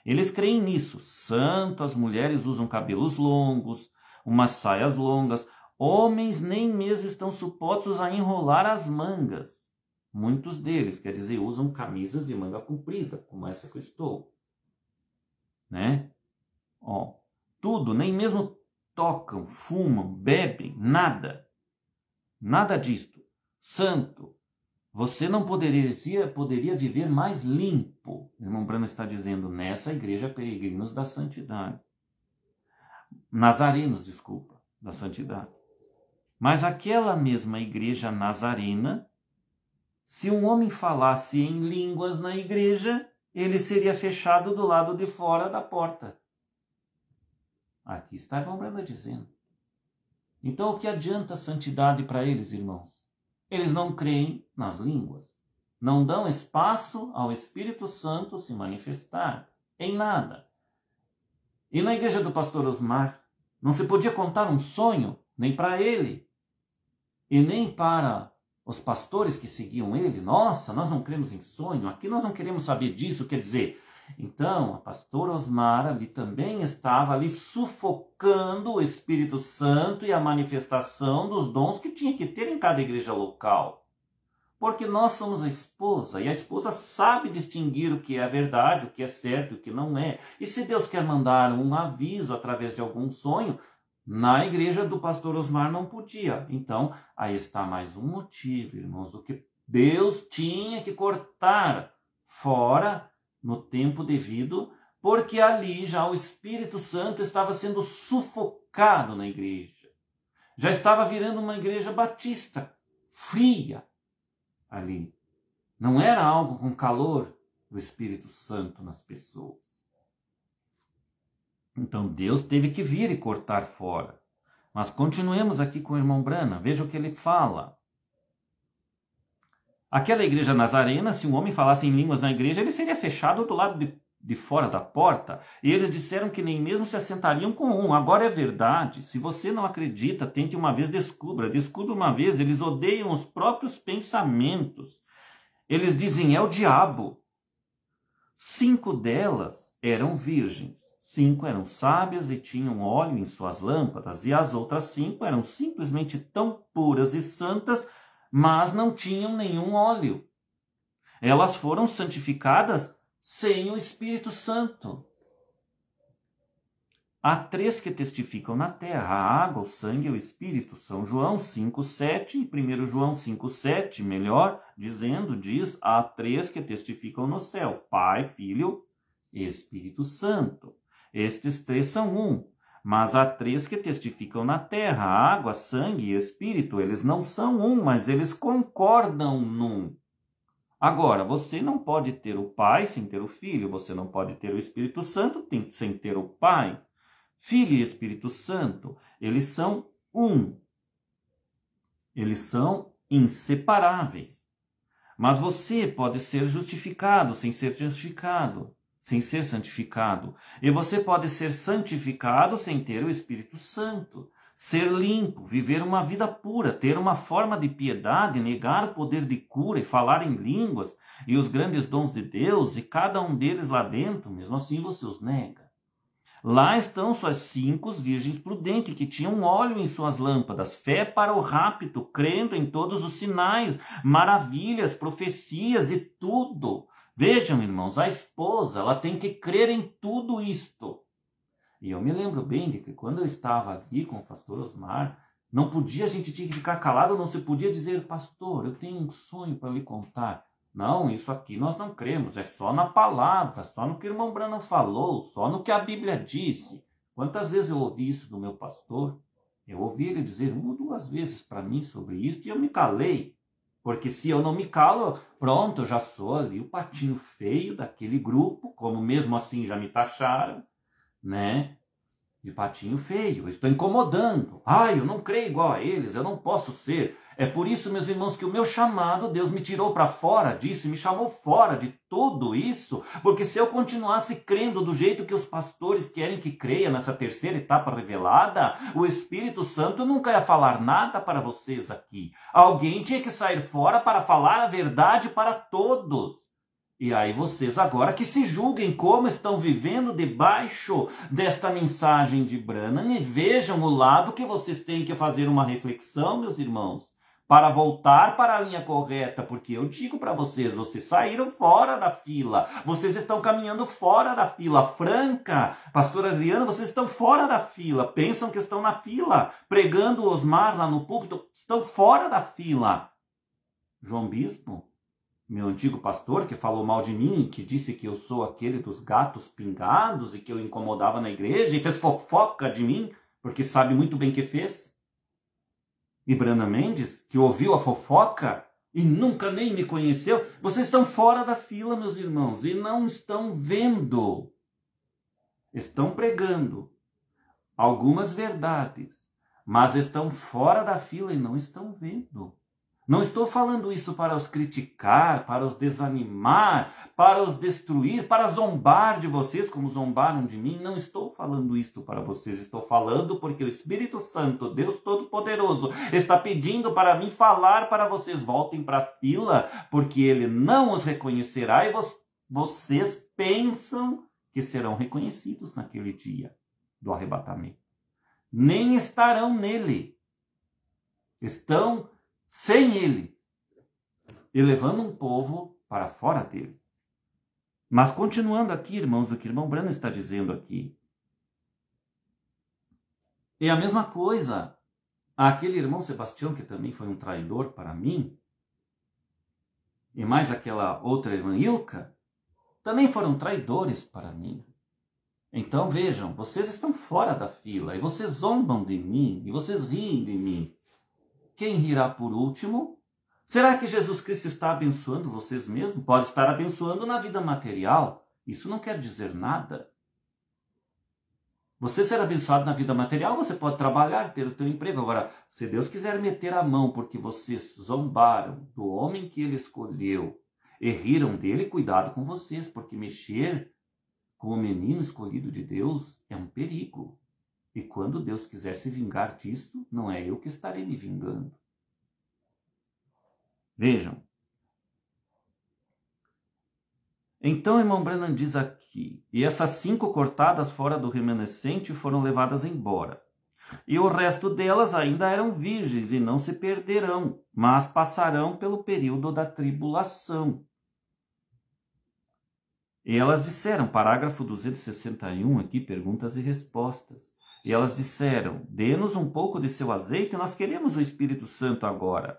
Eles creem nisso. Santo, as mulheres usam cabelos longos, umas saias longas. Homens nem mesmo estão supostos a enrolar as mangas. Muitos deles, quer dizer, usam camisas de manga comprida, como essa que eu estou. Né? Ó, tudo, nem mesmo tocam, fumam, bebem, nada. Nada disto. Santo, você não poderia viver mais limpo. O irmão Branham está dizendo nessa igreja peregrinos da santidade. Nazarenos, desculpa, da santidade. Mas aquela mesma igreja nazarena, se um homem falasse em línguas na igreja, ele seria fechado do lado de fora da porta. Aqui está o irmão Branham dizendo. Então, o que adianta a santidade para eles, irmãos? Eles não creem nas línguas. Não dão espaço ao Espírito Santo se manifestar em nada. E na igreja do pastor Osmar, não se podia contar um sonho, nem para ele, e nem para os pastores que seguiam ele. Nossa, nós não cremos em sonho, aqui nós não queremos saber disso, quer dizer. Então, a pastora Osmar ali também estava ali sufocando o Espírito Santo e a manifestação dos dons que tinha que ter em cada igreja local. Porque nós somos a esposa, e a esposa sabe distinguir o que é a verdade, o que é certo e o que não é. E se Deus quer mandar um aviso através de algum sonho, na igreja do pastor Osmar não podia. Então, aí está mais um motivo, irmãos, do que Deus tinha que cortar fora no tempo devido, porque ali já o Espírito Santo estava sendo sufocado na igreja. Já estava virando uma igreja batista, fria ali. Não era algo com calor do Espírito Santo nas pessoas. Então Deus teve que vir e cortar fora. Mas continuemos aqui com o irmão Branham. Veja o que ele fala. Aquela igreja nazarena, se um homem falasse em línguas na igreja, ele seria fechado do lado de fora da porta. E eles disseram que nem mesmo se assentariam com um. Agora é verdade. Se você não acredita, tente uma vez, descubra. Descubra uma vez. Eles odeiam os próprios pensamentos. Eles dizem, é o diabo. 5 delas eram virgens. 5 eram sábias e tinham óleo em suas lâmpadas. E as outras 5 eram simplesmente tão puras e santas, mas não tinham nenhum óleo. Elas foram santificadas sem o Espírito Santo. Há 3 que testificam na terra, a água, o sangue e o Espírito. São João 5,7 e 1 João 5,7, melhor dizendo, diz, há 3 que testificam no céu, Pai, Filho e Espírito Santo. Estes 3 são um, mas há 3 que testificam na terra, água, sangue e Espírito. Eles não são um, mas eles concordam num. Agora, você não pode ter o Pai sem ter o Filho, você não pode ter o Espírito Santo sem ter o Pai. Filho e Espírito Santo, eles são um. Eles são inseparáveis. Mas você pode ser justificado sem ser justificado, sem ser santificado. E você pode ser santificado sem ter o Espírito Santo. Ser limpo, viver uma vida pura, ter uma forma de piedade, negar o poder de cura e falar em línguas e os grandes dons de Deus, e cada um deles lá dentro, mesmo assim você os nega. Lá estão suas 5 virgens prudentes, que tinham óleo em suas lâmpadas, fé para o rapto, crendo em todos os sinais, maravilhas, profecias e tudo. Vejam, irmãos, a esposa, ela tem que crer em tudo isto. E eu me lembro bem de que quando eu estava ali com o pastor Osmar, a gente tinha que ficar calado, não se podia dizer, pastor, eu tenho um sonho para lhe contar. Não, isso aqui nós não cremos, é só na palavra, só no que o irmão Branham falou, só no que a Bíblia disse. Quantas vezes eu ouvi isso do meu pastor? Eu ouvi ele dizer 1 ou 2 vezes para mim sobre isso e eu me calei. Porque se eu não me calo, pronto, eu já sou ali o patinho feio daquele grupo, como mesmo assim já me taxaram, né? De patinho feio, eu estou incomodando. Eu não creio igual a eles, eu não posso ser. É por isso, meus irmãos, que o meu chamado, Deus me tirou para fora disso, me chamou fora de tudo isso, porque se eu continuasse crendo do jeito que os pastores querem que creia nessa terceira etapa revelada, o Espírito Santo nunca ia falar nada para vocês aqui. Alguém tinha que sair fora para falar a verdade para todos. E aí vocês agora que se julguem como estão vivendo debaixo desta mensagem de Branham e vejam o lado que vocês têm que fazer uma reflexão, meus irmãos, para voltar para a linha correta, porque eu digo para vocês, vocês saíram fora da fila, vocês estão caminhando fora da fila. Franca, pastor Adriano, vocês estão fora da fila, pensam que estão na fila, pregando o Osmar lá no púlpito, estão fora da fila. João Bispo, meu antigo pastor, que falou mal de mim, que disse que eu sou aquele dos gatos pingados e que eu incomodava na igreja e fez fofoca de mim, porque sabe muito bem que fez. E Branham Mendes, que ouviu a fofoca e nunca nem me conheceu, vocês estão fora da fila, meus irmãos, e não estão vendo. Estão pregando algumas verdades, mas estão fora da fila e não estão vendo. Não estou falando isso para os criticar, para os desanimar, para os destruir, para zombar de vocês como zombaram de mim. Não estou falando isso para vocês. Estou falando porque o Espírito Santo, Deus Todo-Poderoso, está pedindo para mim falar para vocês. Voltem para a fila, porque Ele não os reconhecerá e vocês pensam que serão reconhecidos naquele dia do arrebatamento. Nem estarão nele. Estão sem ele, e levando um povo para fora dele. Mas continuando aqui, irmãos, o que o irmão Branham está dizendo aqui. É a mesma coisa. Aquele irmão Sebastião, que também foi um traidor para mim, e mais aquela outra irmã Ilka, também foram traidores para mim. Então vejam, vocês estão fora da fila, e vocês zombam de mim, e vocês riem de mim. Quem rirá por último? Será que Jesus Cristo está abençoando vocês mesmo? Pode estar abençoando na vida material. Isso não quer dizer nada. Você ser abençoado na vida material, você pode trabalhar, ter o teu emprego. Agora, se Deus quiser meter a mão porque vocês zombaram do homem que ele escolheu e riram dele, cuidado com vocês, porque mexer com o menino escolhido de Deus é um perigo. E quando Deus quiser se vingar disso, não é eu que estarei me vingando. Vejam. Então, irmão Branham diz aqui, e essas 5 cortadas fora do remanescente foram levadas embora. E o resto delas ainda eram virgens e não se perderão, mas passarão pelo período da tribulação. E elas disseram, parágrafo 261 aqui, perguntas e respostas. E elas disseram, dê-nos um pouco de seu azeite, nós queremos o Espírito Santo agora.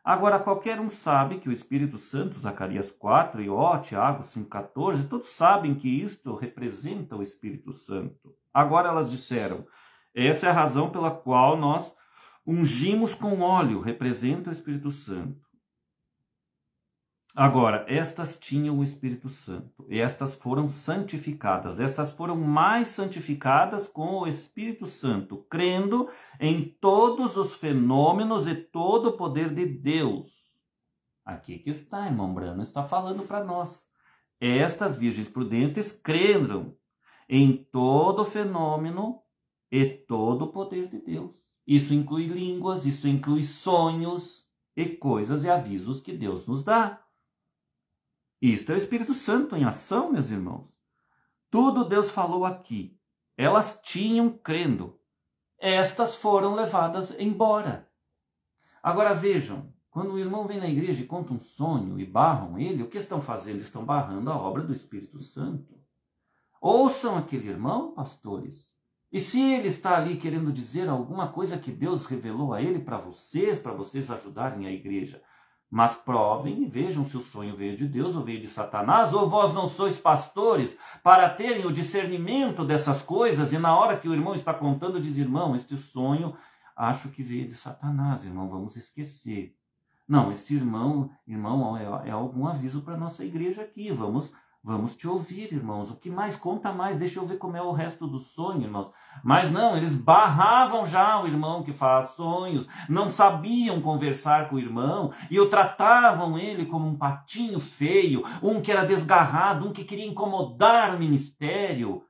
Agora, qualquer um sabe que o Espírito Santo, Zacarias 4 e Tiago 5,14, todos sabem que isto representa o Espírito Santo. Agora elas disseram, essa é a razão pela qual nós ungimos com óleo, representa o Espírito Santo. Agora, estas tinham o Espírito Santo, e estas foram santificadas, estas foram mais santificadas com o Espírito Santo, crendo em todos os fenômenos e todo o poder de Deus. Aqui que está, irmão Branham está falando para nós. Estas virgens prudentes creram em todo o fenômeno e todo o poder de Deus. Isso inclui línguas, isso inclui sonhos e coisas e avisos que Deus nos dá. Isto é o Espírito Santo em ação, meus irmãos. Tudo Deus falou aqui. Elas tinham crendo. Estas foram levadas embora. Agora vejam, quando o irmão vem na igreja e conta um sonho e barram ele, o que estão fazendo? Estão barrando a obra do Espírito Santo. Ouçam aquele irmão, pastores. E se ele está ali querendo dizer alguma coisa que Deus revelou a ele para vocês ajudarem a igreja, mas provem e vejam se o sonho veio de Deus ou veio de Satanás, ou vós não sois pastores para terem o discernimento dessas coisas, e na hora que o irmão está contando, diz, irmão, este sonho acho que veio de Satanás, irmão, vamos esquecer. Não, este irmão é algum aviso para a nossa igreja aqui, vamos te ouvir, irmãos. O que mais? Conta mais, deixa eu ver como é o resto do sonho, irmãos. Mas não, eles barravam já o irmão que faz sonhos, não sabiam conversar com o irmão, e o tratavam ele como um patinho feio, um que era desgarrado, um que queria incomodar o ministério.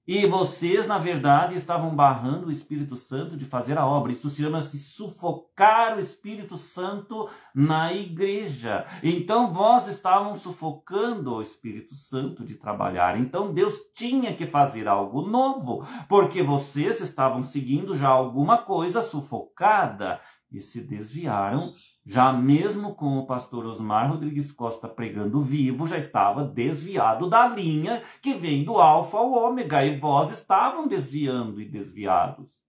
E vocês, na verdade, estavam barrando o Espírito Santo de fazer a obra. Isso se chama-se sufocar o Espírito Santo na igreja. Então, vós estavam sufocando o Espírito Santo de trabalhar. Então, Deus tinha que fazer algo novo, porque vocês estavam seguindo já alguma coisa sufocada e se desviaram. Já mesmo com o pastor Osmar Rodrigues Costa pregando vivo, já estava desviado da linha que vem do alfa ao ômega, e vós estavam desviando e desviados.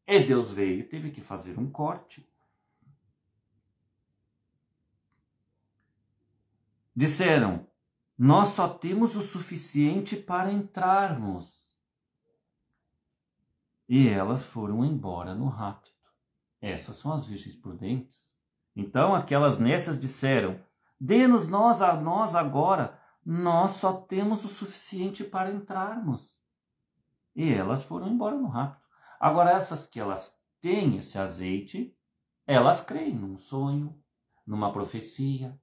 E Deus veio e teve que fazer um corte. Disseram, nós só temos o suficiente para entrarmos. E elas foram embora no rápido. Essas são as virgens prudentes. Então aquelas nécias disseram, dê-nos a nós agora, nós só temos o suficiente para entrarmos. E elas foram embora no rápido. Agora essas que elas têm esse azeite, elas creem num sonho, numa profecia,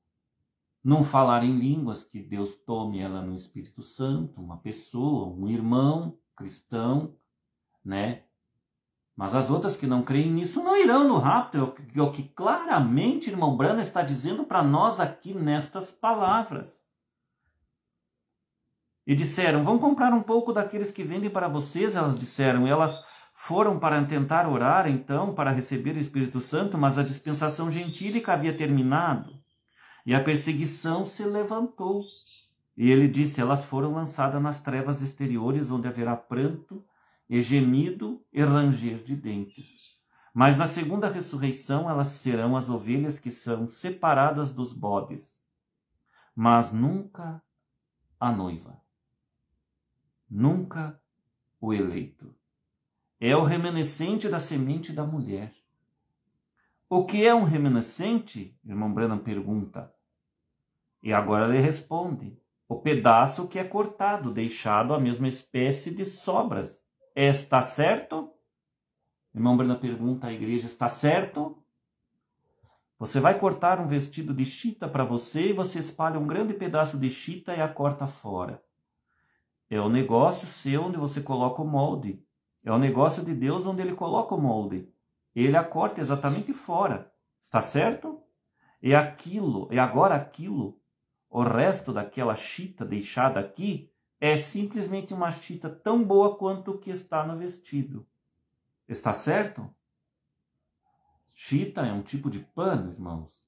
num falar em línguas que Deus tome ela no Espírito Santo, uma pessoa, um irmão cristão, né? Mas as outras que não creem nisso não irão no rapto. É o que claramente irmão Branham está dizendo para nós aqui nestas palavras. E disseram, vão comprar um pouco daqueles que vendem para vocês, elas disseram. E elas foram para tentar orar, então, para receber o Espírito Santo, mas a dispensação gentílica havia terminado. E a perseguição se levantou. E ele disse, elas foram lançadas nas trevas exteriores, onde haverá pranto, e gemido e ranger de dentes. Mas na segunda ressurreição elas serão as ovelhas que são separadas dos bodes. Mas nunca a noiva, nunca o eleito. É o remanescente da semente da mulher. O que é um remanescente? Irmão Branham pergunta. E agora ele responde. O pedaço que é cortado, deixado a mesma espécie de sobras. Está certo? Irmão Branham pergunta à igreja, está certo? Você vai cortar um vestido de chita para você e você espalha um grande pedaço de chita e a corta fora. É o negócio seu onde você coloca o molde. É o negócio de Deus onde ele coloca o molde. Ele a corta exatamente fora. Está certo? E agora aquilo, o resto daquela chita deixada aqui, é simplesmente uma chita tão boa quanto o que está no vestido. Está certo? Chita é um tipo de pano, irmãos.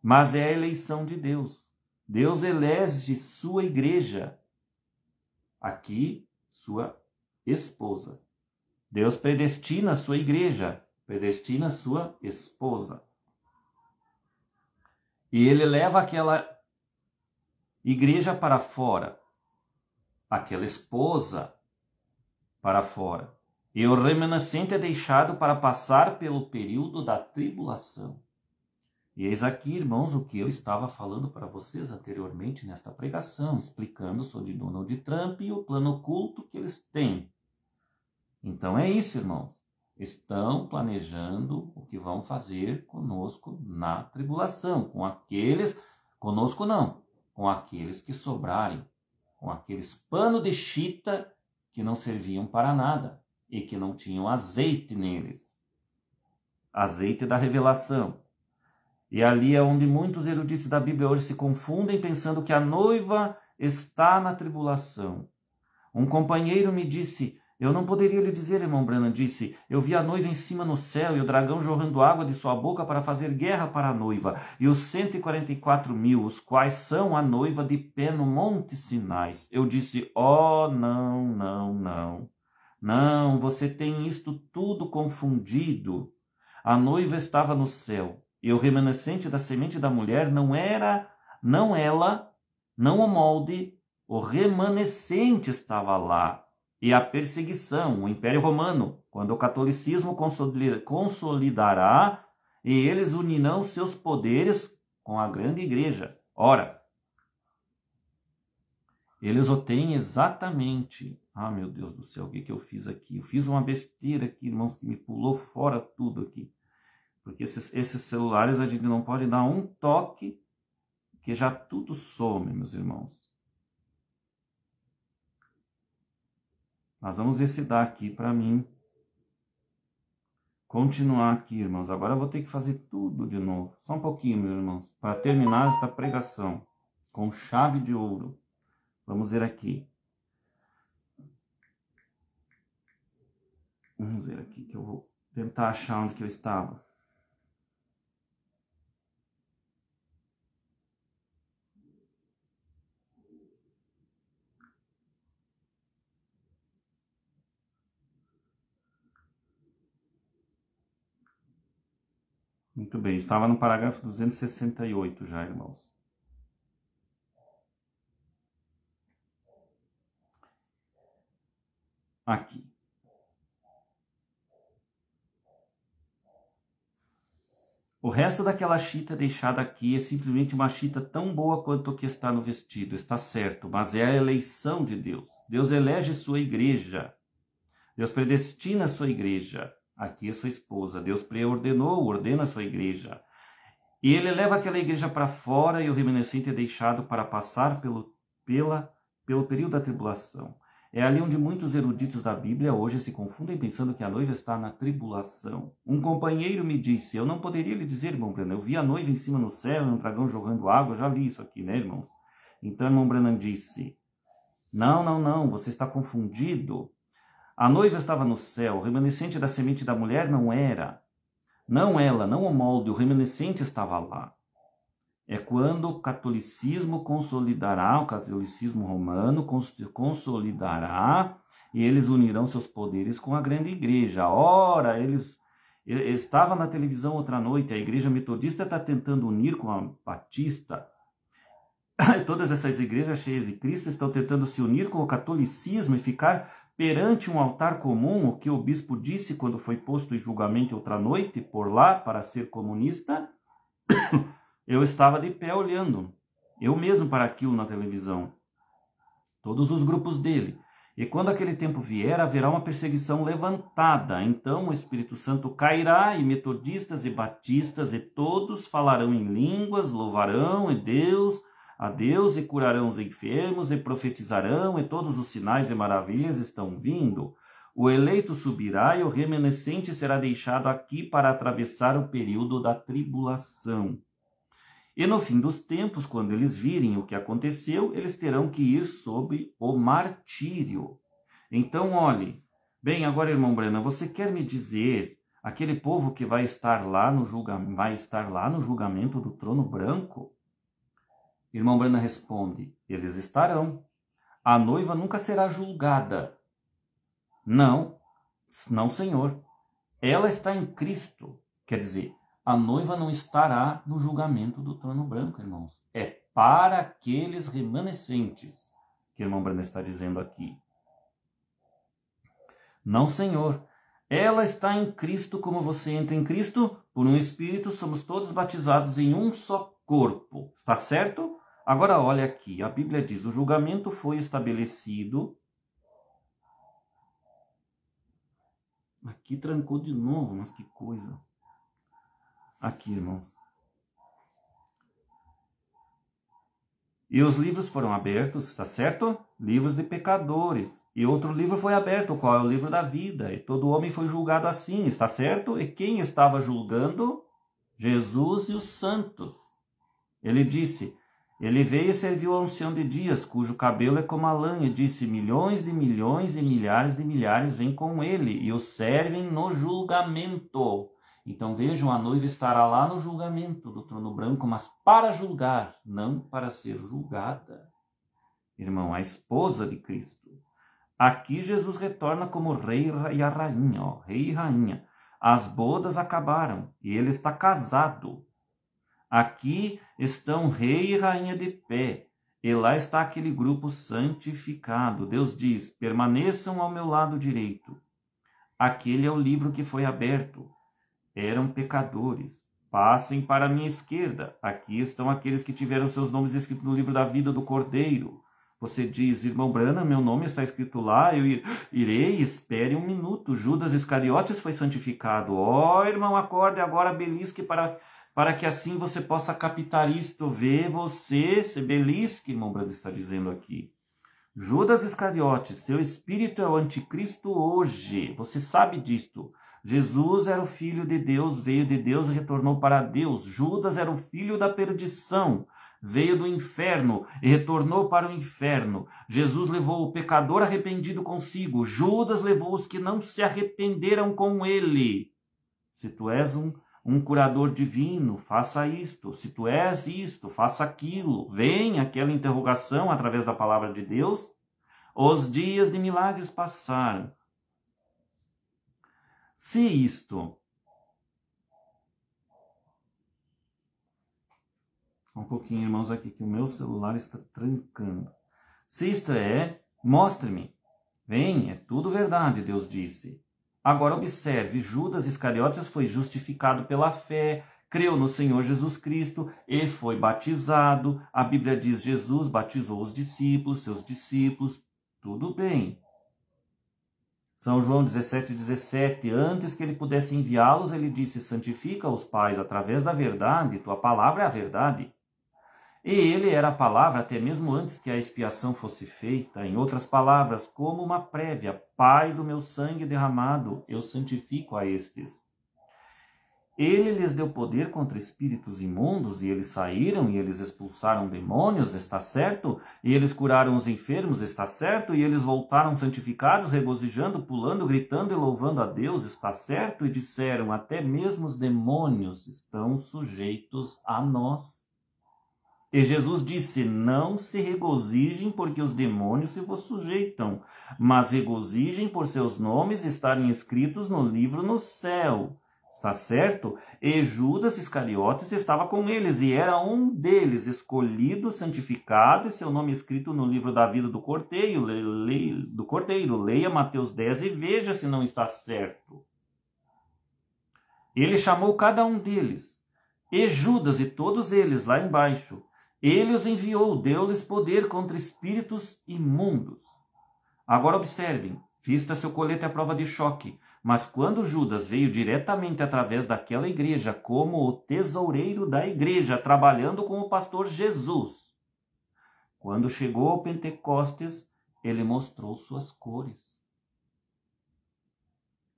Mas é a eleição de Deus. Deus elege sua igreja. Aqui, sua esposa. Deus predestina sua igreja. Predestina sua esposa. E ele leva aquela igreja para fora. Aquela esposa para fora. E o remanescente é deixado para passar pelo período da tribulação. E eis aqui, irmãos, o que eu estava falando para vocês anteriormente nesta pregação, explicando sobre Donald Trump e o plano oculto que eles têm. Então é isso, irmãos. Estão planejando o que vão fazer conosco na tribulação, com aqueles, conosco não, com aqueles que sobrarem, com aqueles panos de chita que não serviam para nada. E que não tinham azeite neles. Azeite da revelação. E ali é onde muitos eruditos da Bíblia hoje se confundem pensando que a noiva está na tribulação. Um companheiro me disse, eu não poderia lhe dizer, irmão Branham disse, eu vi a noiva em cima no céu e o dragão jorrando água de sua boca para fazer guerra para a noiva. E os 144.000, os quais são a noiva de pé no Monte Sinai. Eu disse, não. Não, você tem isto tudo confundido. A noiva estava no céu, e o remanescente da semente da mulher não o molde, o remanescente estava lá. E a perseguição, o Império Romano, quando o catolicismo consolidará, e eles unirão seus poderes com a grande igreja. Ora, eles o têm exatamente. Ah, meu Deus do céu, o que eu fiz aqui? Eu fiz uma besteira aqui, irmãos, que me pulou fora tudo aqui. Porque esses celulares a gente não pode dar um toque, que já tudo some, meus irmãos. Nós vamos ver se dá aqui para mim continuar aqui, irmãos. Agora eu vou ter que fazer tudo de novo. Só um pouquinho, meus irmãos, para terminar esta pregação com chave de ouro. Vamos ver aqui. Vamos ver aqui que eu vou tentar achar onde que eu estava. Muito bem, estava no parágrafo 268 já, irmãos. Aqui. O resto daquela chita deixada aqui é simplesmente uma chita tão boa quanto o que está no vestido, está certo, mas é a eleição de Deus. Deus elege sua igreja. Deus predestina sua igreja. Aqui é sua esposa. Deus ordena sua igreja. E ele leva aquela igreja para fora e o remanescente é deixado para passar pelo período da tribulação. É ali onde muitos eruditos da Bíblia hoje se confundem pensando que a noiva está na tribulação. Um companheiro me disse, eu não poderia lhe dizer, irmão Branham, eu vi a noiva em cima no céu, um dragão jogando água, eu já li isso aqui, né, irmãos? Então, irmão Branham disse, não, você está confundido. A noiva estava no céu, o remanescente da semente da mulher não era. Não ela, não o molde, o remanescente estava lá. É quando o catolicismo consolidará, o catolicismo romano consolidará, e eles unirão seus poderes com a grande igreja. Ora, estava na televisão outra noite, a igreja metodista está tentando unir com a batista. todas essas igrejas cheias de Cristo estão tentando se unir com o catolicismo e ficar perante um altar comum, o que o bispo disse quando foi posto em julgamento outra noite, por lá, para ser comunista. Eu estava de pé olhando, eu mesmo, para aquilo na televisão. Todos os grupos dele. E quando aquele tempo vier, haverá uma perseguição levantada. Então o Espírito Santo cairá, e metodistas e batistas, e todos falarão em línguas, louvarão a Deus, e curarão os enfermos, e profetizarão, e todos os sinais e maravilhas estão vindo. O eleito subirá, e o remanescente será deixado aqui para atravessar o período da tribulação. E no fim dos tempos, quando eles virem o que aconteceu, eles terão que ir sob o martírio. Então, olhe, bem, agora, irmão Brana, você quer me dizer, aquele povo que vai estar lá no julgamento do trono branco? Irmão Brana responde, eles estarão. A noiva nunca será julgada. Não, senhor. Ela está em Cristo. Quer dizer, a noiva não estará no julgamento do trono branco, irmãos. É para aqueles remanescentes que o irmão Brana está dizendo aqui. Não, senhor. Ela está em Cristo, como você entra em Cristo, por um Espírito, somos todos batizados em um só corpo. Está certo? Agora olha aqui, a Bíblia diz, o julgamento foi estabelecido. Aqui trancou de novo, mas que coisa. Aqui, irmãos. E os livros foram abertos, está certo? Livros de pecadores. E outro livro foi aberto, qual é o livro da vida. E todo homem foi julgado assim, está certo? E quem estava julgando? Jesus e os santos. Ele disse, ele veio e serviu ao ancião de dias, cujo cabelo é como a lã, e disse, milhões e milhares de milhares vêm com ele, e o servem no julgamento. Então vejam, a noiva estará lá no julgamento do trono branco, mas para julgar, não para ser julgada. Irmão, a esposa de Cristo. Aqui Jesus retorna como rei e a rainha, ó, rei e rainha. As bodas acabaram e ele está casado. Aqui estão rei e rainha de pé. E lá está aquele grupo santificado. Deus diz, permaneçam ao meu lado direito. Aquele é o livro que foi aberto. Eram pecadores. Passem para a minha esquerda. Aqui estão aqueles que tiveram seus nomes escritos no livro da vida do Cordeiro. Você diz, irmão Brana, meu nome está escrito lá, eu irei, espere um minuto. Judas Iscariotes foi santificado. Ó, irmão, acorde agora, belisque para que assim você possa captar isto. Vê você, se belisque, irmão Brana está dizendo aqui. Judas Iscariotes, seu espírito é o anticristo hoje. Você sabe disto. Jesus era o Filho de Deus, veio de Deus e retornou para Deus. Judas era o filho da perdição, veio do inferno e retornou para o inferno. Jesus levou o pecador arrependido consigo. Judas levou os que não se arrependeram com ele. Se tu és um curador divino, faça isto. Se tu és isto, faça aquilo. Vem aquela interrogação através da palavra de Deus. Os dias de milagres passaram. Se isto... Um pouquinho, irmãos, aqui que o meu celular está trancando. Se isto é, mostre-me. Vem, é tudo verdade, Deus disse. Agora observe, Judas Iscariotes foi justificado pela fé, creu no Senhor Jesus Cristo e foi batizado. A Bíblia diz, Jesus batizou os discípulos, seus discípulos. Tudo bem. São João 17:17, antes que ele pudesse enviá-los, ele disse, santifica os pais através da verdade, tua palavra é a verdade. E ele era a palavra até mesmo antes que a expiação fosse feita, em outras palavras, como uma prévia, Pai do meu sangue derramado, eu santifico a estes. Ele lhes deu poder contra espíritos imundos, e eles saíram, e eles expulsaram demônios, está certo? E eles curaram os enfermos, está certo? E eles voltaram santificados, regozijando, pulando, gritando e louvando a Deus, está certo? E disseram, até mesmo os demônios estão sujeitos a nós. E Jesus disse, não se regozijem porque os demônios se vos sujeitam, mas regozijem por seus nomes estarem escritos no livro no céu. Está certo? E Judas Iscariotes estava com eles, e era um deles, escolhido, santificado, e seu nome escrito no livro da vida do Cordeiro. Leia Mateus 10 e veja se não está certo. Ele chamou cada um deles, e Judas e todos eles lá embaixo. Ele os enviou, deu-lhes poder contra espíritos imundos. Agora observem, vista seu colete à prova de choque. Mas quando Judas veio diretamente através daquela igreja como o tesoureiro da igreja, trabalhando com o pastor Jesus, quando chegou ao Pentecostes, ele mostrou suas cores.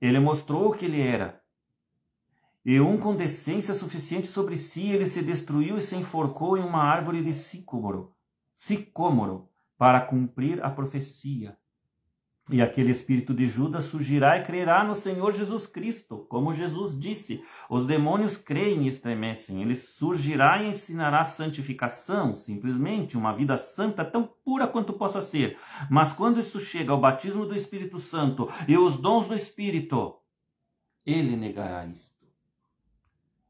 Ele mostrou o que ele era. E com decência suficiente sobre si, ele se destruiu e se enforcou em uma árvore de sicômoro, para cumprir a profecia. E aquele espírito de Judas surgirá e crerá no Senhor Jesus Cristo. Como Jesus disse, os demônios creem e estremecem. Ele surgirá e ensinará santificação, simplesmente uma vida santa tão pura quanto possa ser. Mas quando isso chega ao batismo do Espírito Santo e os dons do Espírito, ele negará isto.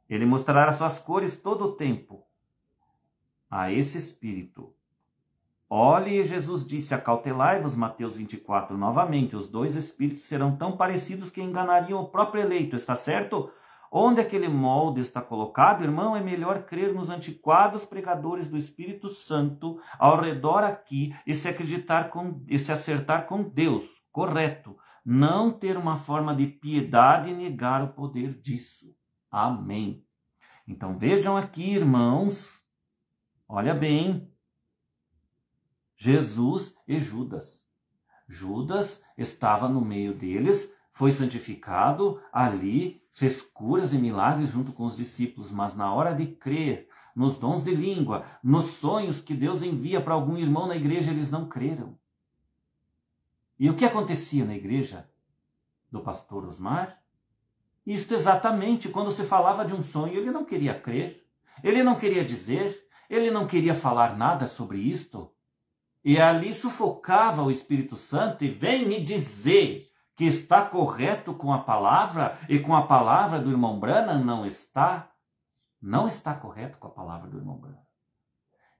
Ele mostrará suas cores todo o tempo a esse espírito. Olhe, Jesus disse, acautelai-vos, Mateus 24, novamente, os dois espíritos serão tão parecidos que enganariam o próprio eleito, está certo? Onde aquele molde está colocado, irmão, é melhor crer nos antiquados pregadores do Espírito Santo ao redor aqui e se acertar com Deus, correto. Não ter uma forma de piedade e negar o poder disso. Amém. Então vejam aqui, irmãos, olha bem, Jesus e Judas. Judas estava no meio deles, foi santificado ali, fez curas e milagres junto com os discípulos, mas na hora de crer nos dons de língua, nos sonhos que Deus envia para algum irmão na igreja, eles não creram. E o que acontecia na igreja do pastor Osmar? Isto exatamente, quando se falava de um sonho, ele não queria crer, ele não queria dizer, ele não queria falar nada sobre isto. E ali sufocava o Espírito Santo e vem me dizer que está correto com a palavra e com a palavra do irmão Branham não está. Não está correto com a palavra do irmão Branham.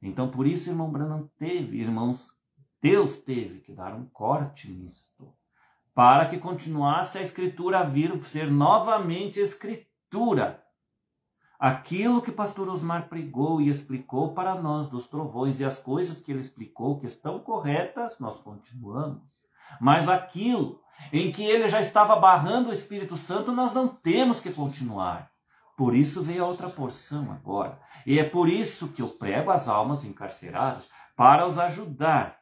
Então por isso o irmão Branham teve, irmãos, Deus teve que dar um corte nisto, para que continuasse a Escritura a vir ser novamente Escritura. Aquilo que pastor Osmar pregou e explicou para nós dos trovões e as coisas que ele explicou que estão corretas, nós continuamos. Mas aquilo em que ele já estava barrando o Espírito Santo, nós não temos que continuar. Por isso veio a outra porção agora. E é por isso que eu prego às almas encarceradas, para os ajudar.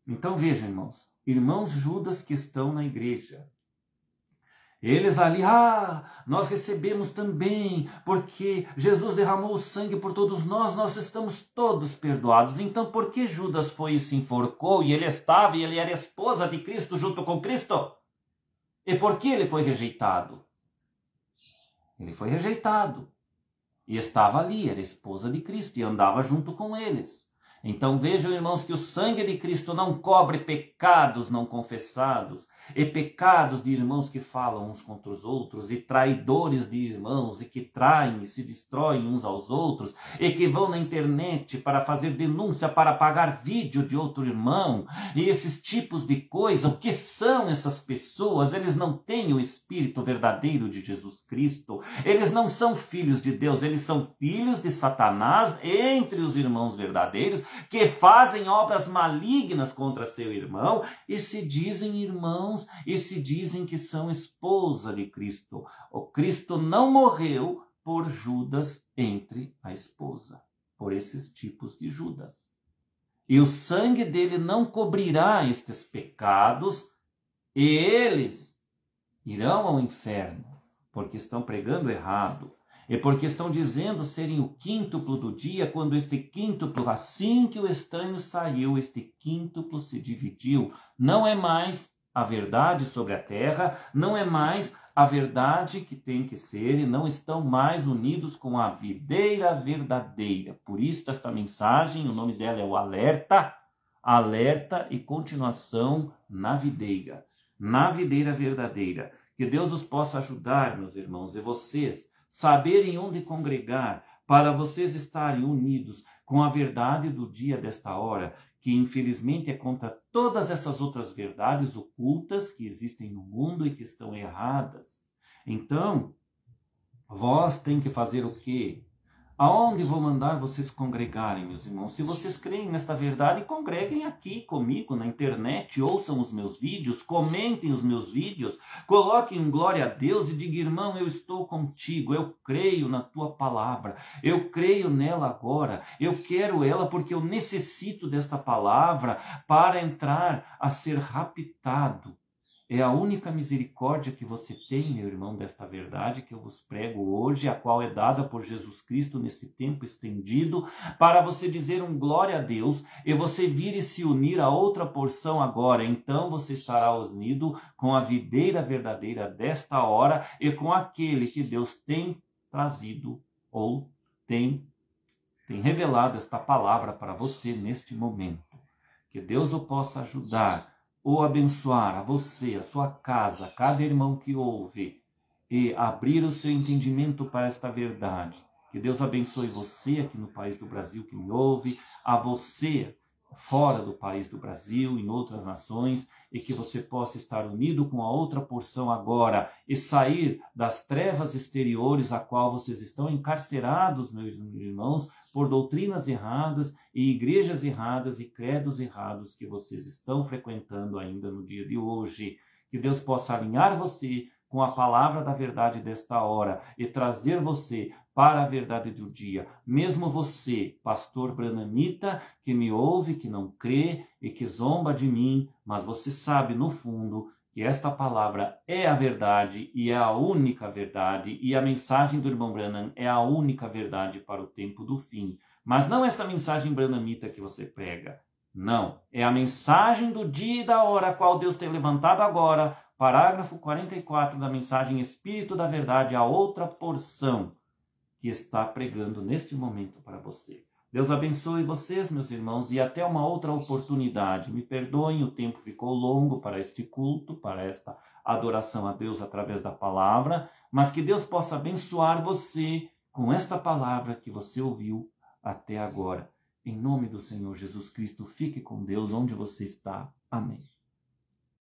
Então vejam, irmãos Judas que estão na igreja. Eles ali, nós recebemos também, porque Jesus derramou o sangue por todos nós, nós estamos todos perdoados. Então por que Judas foi e se enforcou, e ele era esposa de Cristo junto com Cristo? E por que ele foi rejeitado? Ele foi rejeitado, e estava ali, era esposa de Cristo, e andava junto com eles. Então vejam, irmãos, que o sangue de Cristo não cobre pecados não confessados, e pecados de irmãos que falam uns contra os outros, e traidores de irmãos, e que traem e se destroem uns aos outros, e que vão na internet para fazer denúncia, para pagar vídeo de outro irmão, e esses tipos de coisa. O que são essas pessoas? Eles não têm o Espírito verdadeiro de Jesus Cristo, eles não são filhos de Deus, eles são filhos de Satanás entre os irmãos verdadeiros, que fazem obras malignas contra seu irmão e se dizem irmãos e se dizem que são esposa de Cristo. O Cristo não morreu por Judas entre a esposa, por esses tipos de Judas. E o sangue dele não cobrirá estes pecados, e eles irão ao inferno, porque estão pregando errado. E porque estão dizendo serem o quíntuplo do dia, quando este quíntuplo, assim que o estranho saiu, este quíntuplo se dividiu. Não é mais a verdade sobre a terra, não é mais a verdade que tem que ser, e não estão mais unidos com a videira verdadeira. Por isso esta mensagem, o nome dela é o alerta, alerta e continuação na videira verdadeira, Que Deus os possa ajudar, meus irmãos, e vocês saberem onde congregar, para vocês estarem unidos com a verdade do dia desta hora, que infelizmente é contra todas essas outras verdades ocultas que existem no mundo e que estão erradas. Então, vós tem que fazer o quê? Aonde vou mandar vocês congregarem, meus irmãos? Se vocês creem nesta verdade, congreguem aqui comigo na internet, ouçam os meus vídeos, comentem os meus vídeos, coloquem um glória a Deus e digam, irmão, eu estou contigo, eu creio na tua palavra, eu creio nela agora, eu quero ela porque eu necessito desta palavra para entrar a ser raptado. É a única misericórdia que você tem, meu irmão, desta verdade que eu vos prego hoje, a qual é dada por Jesus Cristo nesse tempo estendido, para você dizer um glória a Deus e você vir e se unir a outra porção agora. Então você estará unido com a videira verdadeira desta hora e com aquele que Deus tem trazido ou tem revelado esta palavra para você neste momento. Que Deus o possa ajudar ou abençoar a você, a sua casa, a cada irmão que ouve, e abrir o seu entendimento para esta verdade. Que Deus abençoe você aqui no país do Brasil que me ouve, a você fora do país do Brasil, em outras nações, e que você possa estar unido com a outra porção agora e sair das trevas exteriores a qual vocês estão encarcerados, meus irmãos, por doutrinas erradas e igrejas erradas e credos errados que vocês estão frequentando ainda no dia de hoje. Que Deus possa alinhar você com a palavra da verdade desta hora e trazer você para a verdade do dia. Mesmo você, pastor branamita, que me ouve, que não crê e que zomba de mim, mas você sabe no fundo que esta palavra é a verdade e é a única verdade, e a mensagem do irmão Branham é a única verdade para o tempo do fim. Mas não essa mensagem branamita que você prega. Não, é a mensagem do dia e da hora a qual Deus tem levantado agora, parágrafo 44 da mensagem Espírito da Verdade, a outra porção que está pregando neste momento para você. Deus abençoe vocês, meus irmãos, e até uma outra oportunidade. Me perdoem, o tempo ficou longo para este culto, para esta adoração a Deus através da palavra, mas que Deus possa abençoar você com esta palavra que você ouviu até agora. Em nome do Senhor Jesus Cristo, fique com Deus onde você está. Amém.